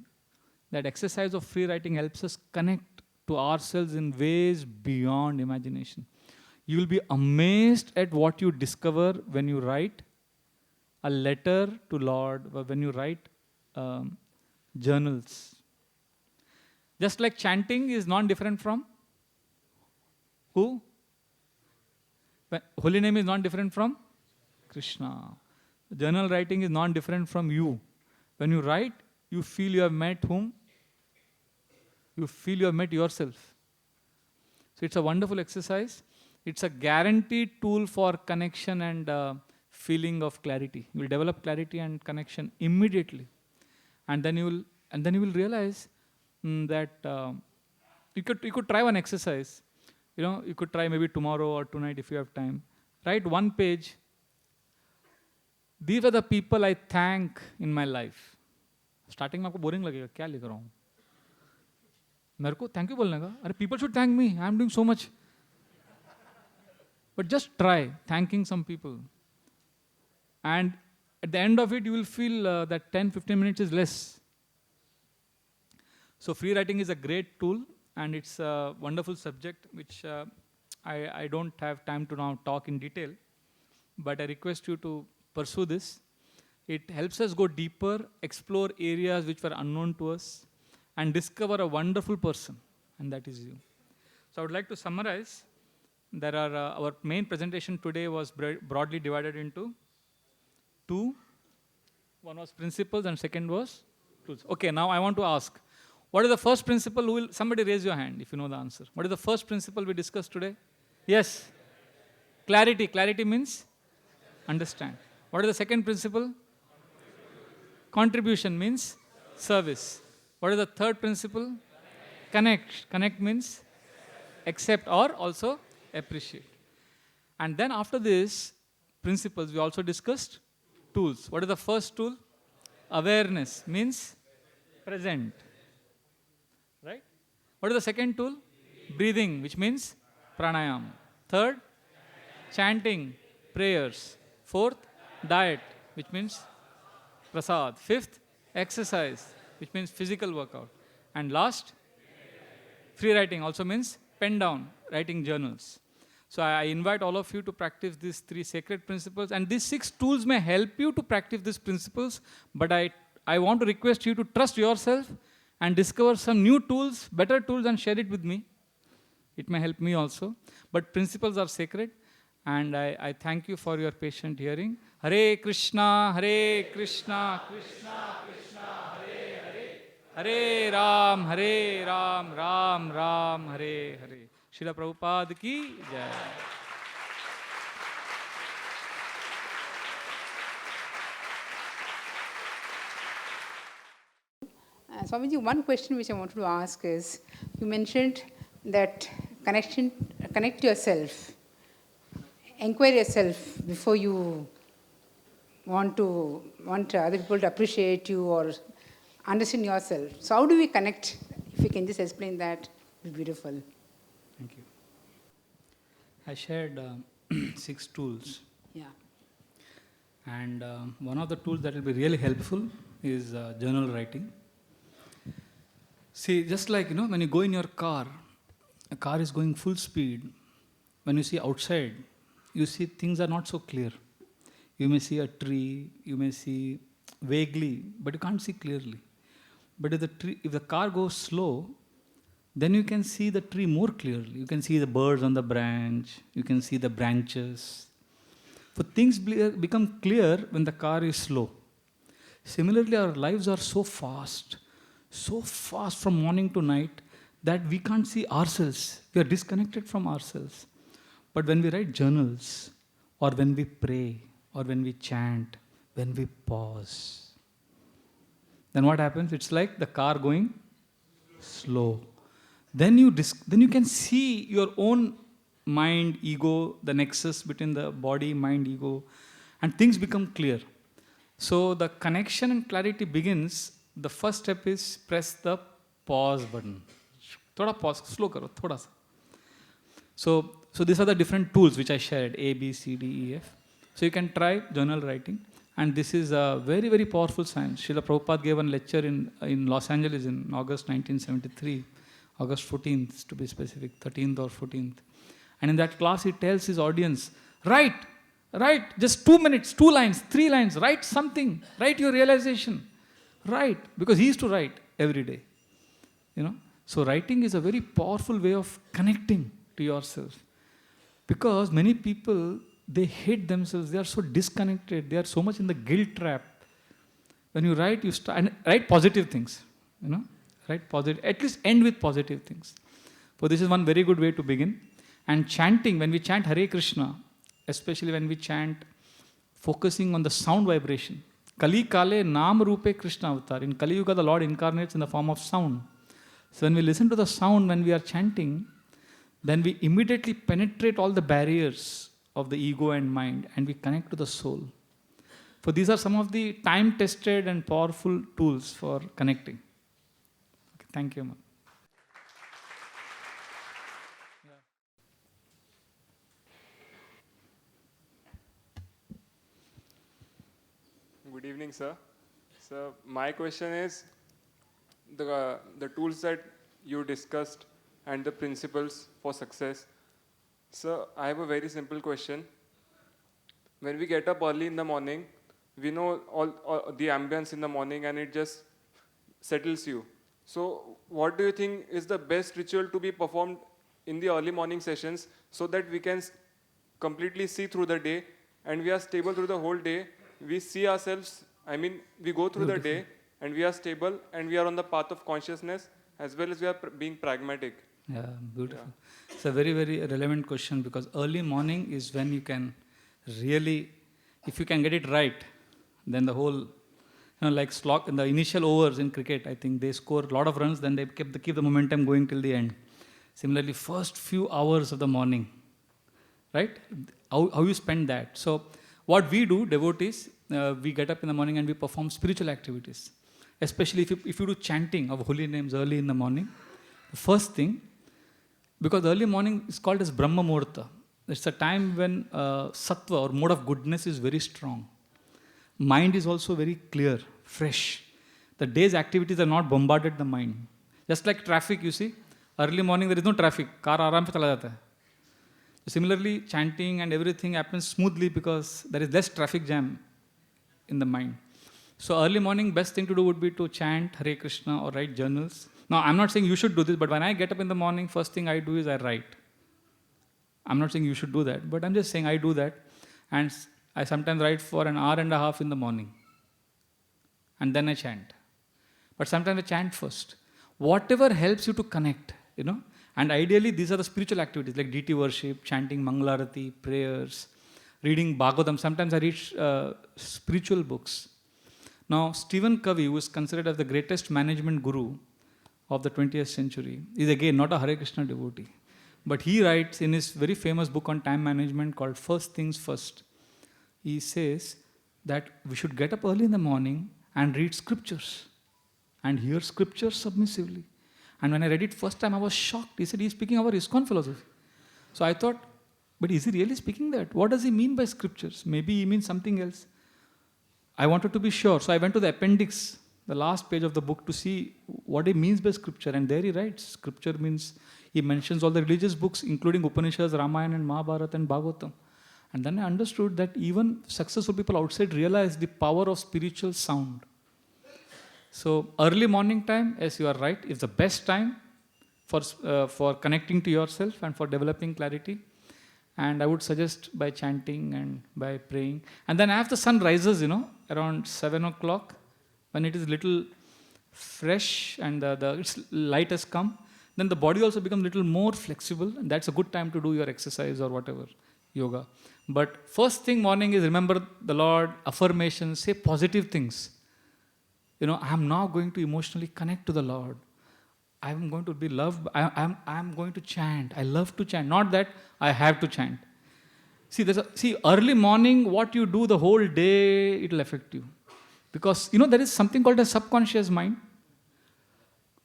Speaker 1: that exercise of free writing helps us connect to ourselves in ways beyond imagination. You will be amazed at what you discover when you write a letter to Lord, or when you write journals. Just like chanting is non-different from who? Holy name is non-different from Krishna. Journal writing is non-different from you. When you write, you feel you have met whom? You feel you have met yourself. So it's a wonderful exercise. It's a guaranteed tool for connection and feeling of clarity. You will develop clarity and connection immediately, and then you will realize that you could try one exercise. You could try maybe tomorrow or tonight if you have time. Write one page. These are the people I thank in my life. Starting में आपको boring लगेगा, क्या लिख रहा हूँ? मेरे को thank you बोलने का. अरे people should thank me. I am doing so much. But just try thanking some people. And at the end of it, you will feel that 10-15 minutes is less. So free writing is a great tool, and it's a wonderful subject which I don't have time to now talk in detail, but I request you to pursue this. It helps us go deeper, explore areas which were unknown to us, and discover a wonderful person, and that is you. So I would like to summarize. There are our main presentation today was broadly divided into two. One was principles and second was tools. Okay, now I want to ask, what is the first principle? Somebody raise your hand if you know the answer. What is the first principle we discussed today? Yes. Clarity. Clarity means understand. What is the second principle? Contribution means service. What is the third principle? Connect. Connect means accept or also appreciate. And then after this principles, we also discussed tools. What is the first tool? Awareness means present. Right? What is the second tool? Breathing, which means pranayam. Third, chanting, prayers. Fourth, diet, which means prasad. Fifth, exercise, which means physical workout. And last, free writing also means pen down, writing journals. So I invite all of you to practice these 3 sacred principles, and these 6 tools may help you to practice these principles, but I want to request you to trust yourself and discover some new tools, better tools, and share it with me. It may help me also. But principles are sacred, and I thank you for your patient hearing. Hare Krishna, Krishna Krishna, Hare Hare, Hare Ram, Ram Ram, Hare Hare. Srila Prabhupada ki jai.
Speaker 2: Swamiji, one question which I wanted to ask is, you mentioned that connect yourself, inquire yourself before you want other people to appreciate you or understand yourself. So how do we connect? If you can just explain that, it would be beautiful.
Speaker 1: Thank you. I shared 6 tools.
Speaker 2: Yeah.
Speaker 1: And one of the tools that will be really helpful is journal writing. See, just like, when you go in your car, a car is going full speed. When you see outside, you see things are not so clear. You may see a tree, you may see vaguely, but you can't see clearly. But if the car goes slow, then you can see the tree more clearly. You can see the birds on the branch, you can see the branches. For things become clear when the car is slow. Similarly, our lives are so fast from morning to night, that we can't see ourselves. We are disconnected from ourselves. But when we write journals, or when we pray, or when we chant, when we pause, then what happens? It's like the car going slow. Then you can see your own mind, ego, the nexus between the body, mind, ego, and things become clear. So the connection and clarity begins. The first step is press the pause button. Thoda pause, slow karo, thoda sa. So these are the different tools which I shared, A, B, C, D, E, F. So you can try journal writing, and this is a very, very powerful science. Srila Prabhupada gave a lecture in Los Angeles in August 1973, August 14th to be specific, 13th or 14th. And in that class he tells his audience, write, just 2 minutes, 2 lines, 3 lines, write something, write your realization. Write, because he used to write every day. So writing is a very powerful way of connecting to yourself. Because many people, they hate themselves, they are so disconnected, they are so much in the guilt trap. When you write, you start, and write positive things. Write positive, at least end with positive things. So this is one very good way to begin. And chanting, when we chant Hare Krishna, especially when we chant focusing on the sound vibration. Kali Kale Nam Rupe Krishna Avatar. In Kali Yuga, the Lord incarnates in the form of sound. So when we listen to the sound when we are chanting, then we immediately penetrate all the barriers of the ego and mind and we connect to the soul. So these are some of the time-tested and powerful tools for connecting. Okay, thank you, ma'am.
Speaker 3: Good evening, sir. So my question is, the tools that you discussed and the principles for success. So I have a very simple question. When we get up early in the morning, we know all the ambience in the morning and it just settles you. So what do you think is the best ritual to be performed in the early morning sessions so that we can completely see through the day and we are stable through the whole day? We see ourselves, we go through the day and we are stable and we are on the path of consciousness as well as we are being pragmatic.
Speaker 1: Yeah, beautiful. Yeah. It's a very, very relevant question because early morning is when you can really, if you can get it right, then the whole, like slog in the initial overs in cricket, I think they score a lot of runs, then they keep the momentum going till the end. Similarly, first few hours of the morning, right? How you spend that. So what we do, devotees, we get up in the morning and we perform spiritual activities. Especially if you do chanting of holy names early in the morning, the first thing, because early morning is called as Brahma Muhurta. It's a time when sattva or mode of goodness is very strong. Mind is also very clear, fresh. The day's activities are not bombarded the mind. Just like traffic, you see, early morning there is no traffic. Car aaram se chala jata hai. Similarly, chanting and everything happens smoothly because there is less traffic jam in the mind. So early morning, best thing to do would be to chant Hare Krishna or write journals. Now, I'm not saying you should do this, but when I get up in the morning, first thing I do is I write. I'm not saying you should do that, but I'm just saying I do that. And I sometimes write for an hour and a half in the morning. And then I chant. But sometimes I chant first. Whatever helps you to connect, And ideally, these are the spiritual activities like deity worship, chanting Mangalarati, prayers, reading Bhagavatam. Sometimes I read spiritual books. Now, Stephen Covey, who is considered as the greatest management guru of the 20th century, is again not a Hare Krishna devotee. But he writes in his very famous book on time management called First Things First. He says that we should get up early in the morning and read scriptures and hear scriptures submissively. And when I read it first time, I was shocked. He said, he's speaking our ISKCON philosophy. So I thought, but is he really speaking that? What does he mean by scriptures? Maybe he means something else. I wanted to be sure. So I went to the appendix, the last page of the book, to see what he means by scripture. And there he writes, scripture means, he mentions all the religious books, including Upanishads, Ramayana and Mahabharata and Bhagavatam. And then I understood that even successful people outside realize the power of spiritual sound. So early morning time, yes, you are right, is the best time for connecting to yourself and for developing clarity. And I would suggest by chanting and by praying. And then after the sun rises, around 7 o'clock, when it is little fresh and its light has come, then the body also becomes a little more flexible. And that's a good time to do your exercise or whatever, yoga. But first thing morning is remember the Lord, affirmations, say positive things. I am now going to emotionally connect to the Lord. I am going to be loved. I am going to chant. I love to chant. Not that I have to chant. See, early morning, what you do the whole day, it will affect you. Because, there is something called a subconscious mind.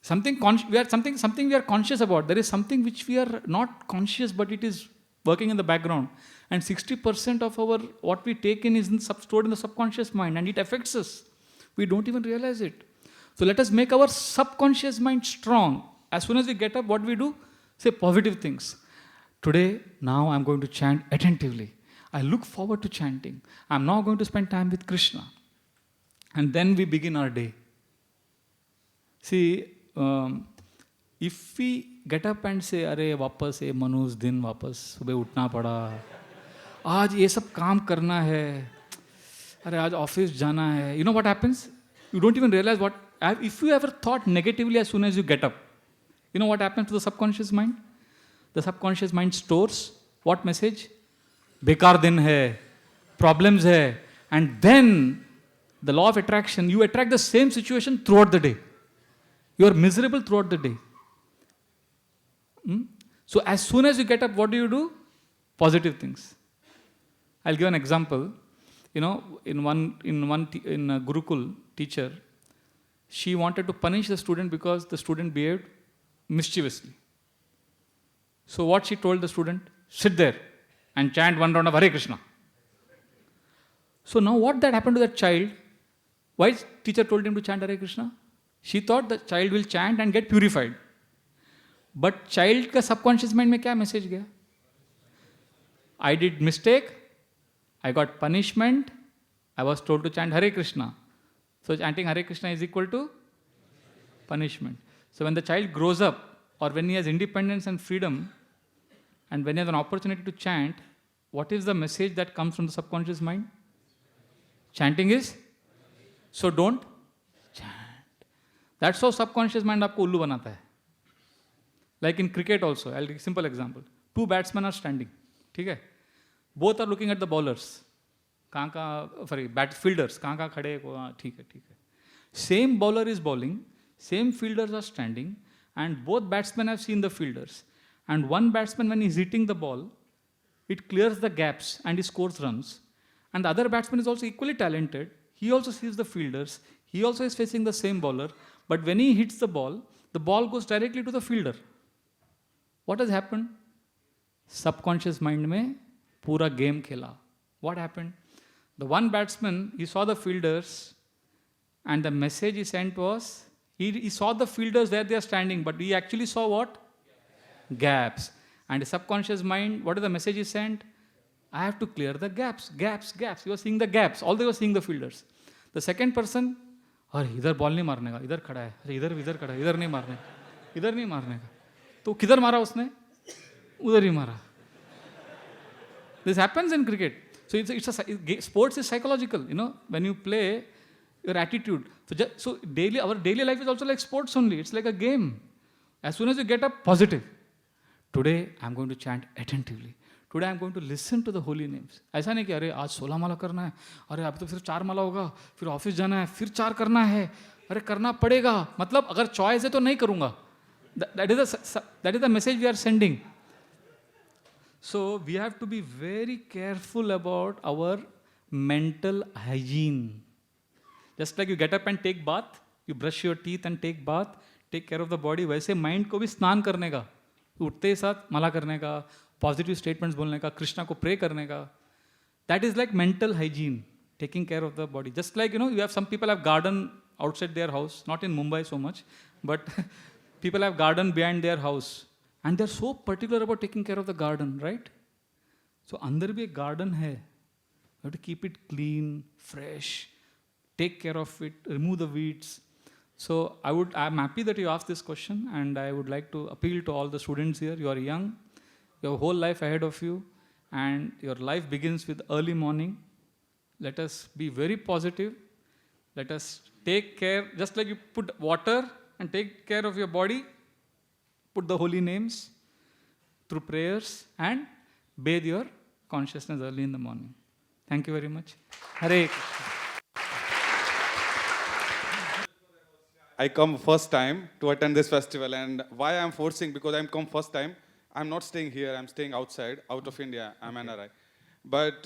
Speaker 1: Something we are conscious about. There is something which we are not conscious, but it is working in the background. And 60% of what we take in is stored in the subconscious mind, and it affects us. We don't even realize it. So let us make our subconscious mind strong. As soon as we get up, what we do? Say positive things. Today, now I'm going to chant attentively. I look forward to chanting. I'm now going to spend time with Krishna. And then we begin our day. See, if we get up and say, "Arey, वापस ये मनुष्य दिन वापस सुबह उठना पड़ा, आज ये सब काम करना है, अरे आज ऑफिस जाना है." You know what happens? You don't even realize what. If you ever thought negatively as soon as you get up, you know what happens to the subconscious mind? the subconscious mind stores what message? Bekar din hai, problems hai. And then the law of attraction, you attract the same situation throughout the day. You are miserable throughout the day. So as soon as you get up, what do? Positive things. I'll give an example. In a Gurukul teacher, she wanted to punish the student because the student behaved mischievously. So what she told the student? Sit there and chant one round of Hare Krishna. So now what that happened to that child? Why teacher told him to chant Hare Krishna? She thought the child will chant and get purified. But child का subconscious mind में क्या message गया? I did mistake, I got punishment, I was told to chant Hare Krishna. So chanting Hare Krishna is equal to punishment. So when the child grows up, or when he has independence and freedom, and when he has an opportunity to chant, what is the message that comes from the subconscious mind? Chanting is, so don't chant. That's how subconscious mind आपको उल्लू बनाता है. Like in cricket also, I'll give a simple example. 2 batsmen are standing. ठीक है? Both are looking at the bowlers. Fielders. कहाँ खड़े हैं? ठीक है. Same bowler is bowling, same fielders are standing, and both batsmen have seen the fielders. And one batsman, when he's hitting the ball, it clears the gaps and he scores runs. And the other batsman is also equally talented. He also sees the fielders. He also is facing the same bowler. But when he hits the ball goes directly to the fielder. What has happened? Subconscious mind में पूरा game खेला. What happened? The one batsman, he saw the fielders, and the message he sent was, he saw the fielders where they are standing, but he actually saw what? Gaps. And the subconscious mind, what is the message he sent? I have to clear the gaps. He was seeing the gaps. All they were seeing the fielders. The second person, अरे इधर ball नहीं मारने का, इधर खड़ा है, अरे इधर खड़ा है, इधर नहीं मारने का. तो किधर मारा उसने? उधर ही मारा. This happens in cricket. So sports is psychological. When you play, your attitude. So our daily life is also like sports only. It's like a game. As soon as you get up, positive. Today I'm going to chant attentively. Today I'm going to listen to the holy names. ऐसा नहीं कि अरे आज 16 माला करना है, अरे अभी तो फिर 4 माला होगा, फिर ऑफिस जाना है, फिर 4 करना है, अरे करना पड़ेगा. मतलब अगर चॉइस है तो नहीं करूँगा. That is the message we are sending. So we have to be very careful about our mental hygiene. Just like you get up and take bath, you brush your teeth and take bath, take care of the body, वैसे mind को भी स्नान करने का, उठते ही साथ माला करने का, positive statements बोलने का, कृष्णा को pray करने का. That is like mental hygiene, taking care of the body. Just like, you have some people have garden outside their house, not in Mumbai so much, but people have garden behind their house. And they're so particular about taking care of the garden, right? So अंदर भी एक garden है. You have to keep it clean, fresh, take care of it, remove the weeds. So I'm happy that you asked this question, and I would like to appeal to all the students here. You are young, you have a whole life ahead of you, and your life begins with early morning. Let us be very positive. Let us take care, just like you put water and take care of your body, put the holy names through prayers and bathe your consciousness early in the morning. Thank you very much. Hare Krishna.
Speaker 4: I come first time to attend this festival, and why I'm forcing, because I'm come first time, I'm not staying here, I'm staying outside, out of India, I'm NRI. But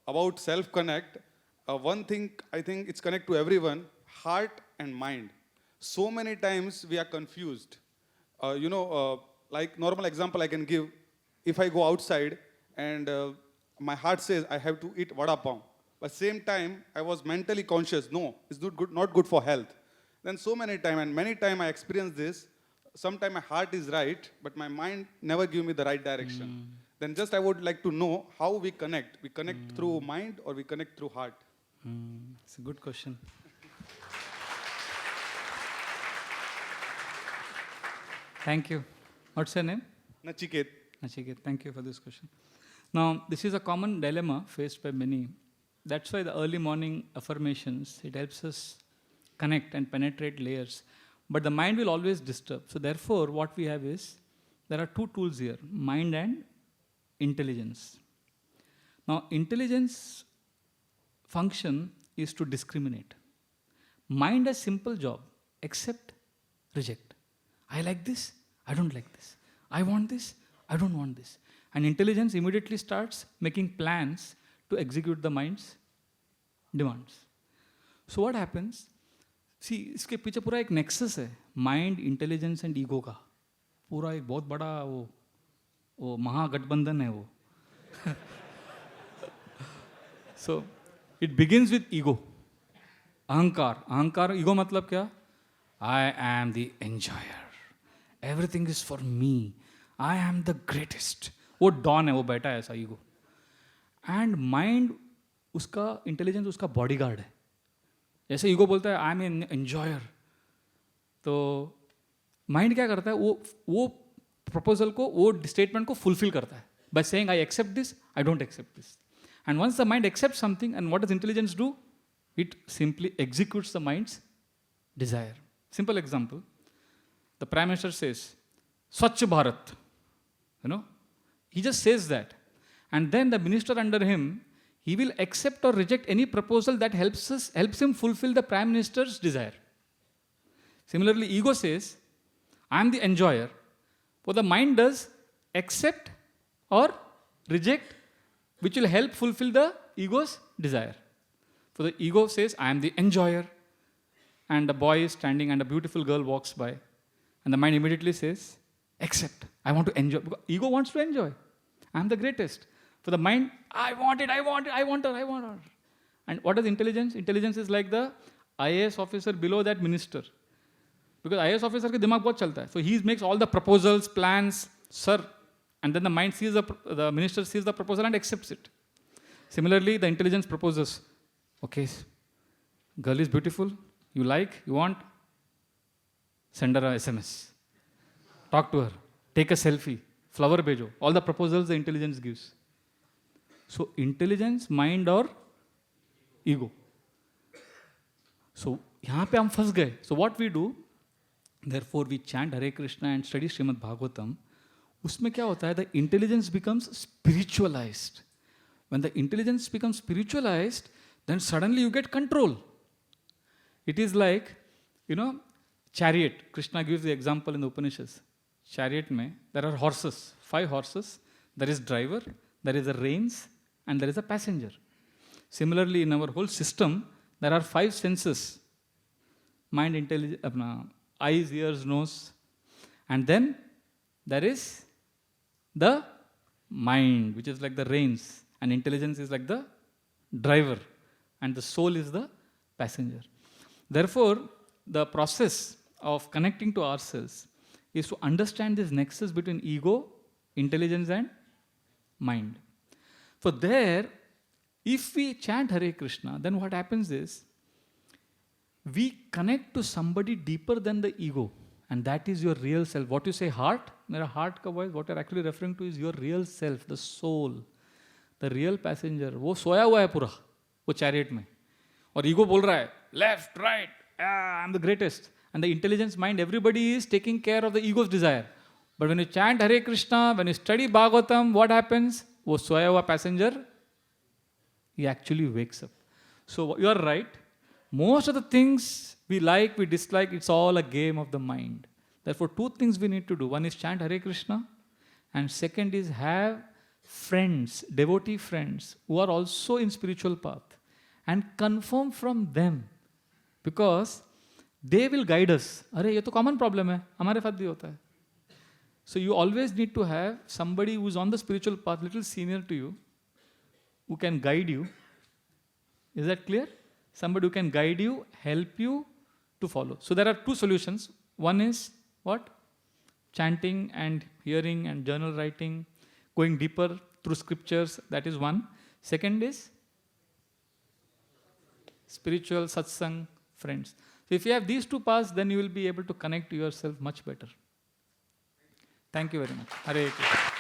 Speaker 4: about self-connect, one thing I think it's connect to everyone, heart and mind. So many times we are confused. Like normal example I can give, if I go outside and my heart says I have to eat vada pav, but same time I was mentally conscious, no, it's not good for health. Then so many time, and many time I experience this, sometimes my heart is right, but my mind never give me the right direction. Then just I would like to know how we connect. We connect through mind or we connect through heart?
Speaker 1: It's a good question. Thank you. What's your name?
Speaker 4: Nachiket.
Speaker 1: Nachiket, thank you for this question. Now, this is a common dilemma faced by many. That's why the early morning affirmations, it helps us connect and penetrate layers. But the mind will always disturb. So therefore, what we have is, there are two tools here, mind and intelligence. Now, intelligence function is to discriminate. Mind has simple job, accept, reject. I like this, I don't like this. I want this, I don't want this. And intelligence immediately starts making plans to execute the mind's demands. So what happens? See, इसके पीछे पूरा एक nexus है, mind, intelligence and ego का. पूरा एक बहुत बड़ा वो महागठबंधन है वो. So it begins with ego. अहंकार, ईगो मतलब क्या? I am the enjoyer. Everything is for me. I am the greatest. वो डॉन है, वो बैठा है ऐसा ईगो. एंड माइंड उसका, इंटेलिजेंस उसका बॉडीगार्ड है. जैसे ईगो बोलता है आई एम एन एंजॉयर, तो माइंड क्या करता है, वो प्रपोजल को, वो स्टेटमेंट को फुलफिल करता है by saying I accept this, I don't accept this. And once the mind accept something, and what does intelligence do? It simply executes the mind's desire. Simple example. The Prime Minister says, Swachh Bharat. He just says that. And then the minister under him, he will accept or reject any proposal that helps him fulfill the Prime Minister's desire. Similarly, ego says, I am the enjoyer. What the mind does, accept or reject, which will help fulfill the ego's desire. So the ego says, I am the enjoyer. And the boy is standing and a beautiful girl walks by. And the mind immediately says, accept. I want to enjoy. Because ego wants to enjoy. I am the greatest. For the mind, I want it, I want her. And what is intelligence? Intelligence is like the IAS officer below that minister. Because IAS officer ke dimag bahut chalta hai. So he makes all the proposals, plans, sir. And then the mind sees the minister sees the proposal and accepts it. Similarly, the intelligence proposes. Okay, girl is beautiful, you like, you want, send her a SMS. Talk to her, take a selfie, flower bhejo. All the proposals the intelligence gives. So intelligence, mind or ego. So यहाँ पे हम फंस गए. So what we do, therefore we chant Hare Krishna and study Srimad Bhagavatam. उसमें क्या होता है? The intelligence becomes spiritualized. When the intelligence becomes spiritualized, then suddenly you get control. It is like, chariot. Krishna gives the example in the Upanishads. Chariot mein, there are horses, 5 horses. There is driver, there is a reins, and there is a passenger. Similarly, in our whole system, there are 5 senses. Mind, intelligence, eyes, ears, nose. And then there is the mind, which is like the reins. And intelligence is like the driver. And the soul is the passenger. Therefore, the process of connecting to ourselves is to understand this nexus between ego, intelligence and mind. So there, if we chant Hare Krishna, then what happens is, we connect to somebody deeper than the ego. And that is your real self. What you say heart, mera heart ka voice, what you're actually referring to is your real self, the soul, the real passenger. वो सोया हुआ है पूरा. वो chariot में, और ego बोल रहा है left right, I am the greatest. And the intelligence mind, everybody is taking care of the ego's desire. But when you chant Hare Krishna, when you study Bhagavatam, what happens? वो सोया हुआ passenger, he actually wakes up. So you are right. Most of the things we like, we dislike, it's all a game of the mind. Therefore, 2 things we need to do. One is chant Hare Krishna, and second is have friends, devotee friends, who are also in spiritual path, and confirm from them, because they will guide us. अरे ये तो common problem है, हमारे साथ भी होता है. So you always need to have somebody who is on the spiritual path, little senior to you, who can guide you. Is that clear? Somebody who can guide you, help you to follow. So there are 2 solutions. One is what? Chanting and hearing and journal writing, going deeper through scriptures, that is one. Second is spiritual satsang friends. So if you have these 2 paths, then you will be able to connect to yourself much better. Thank you very much. Hare Krishna.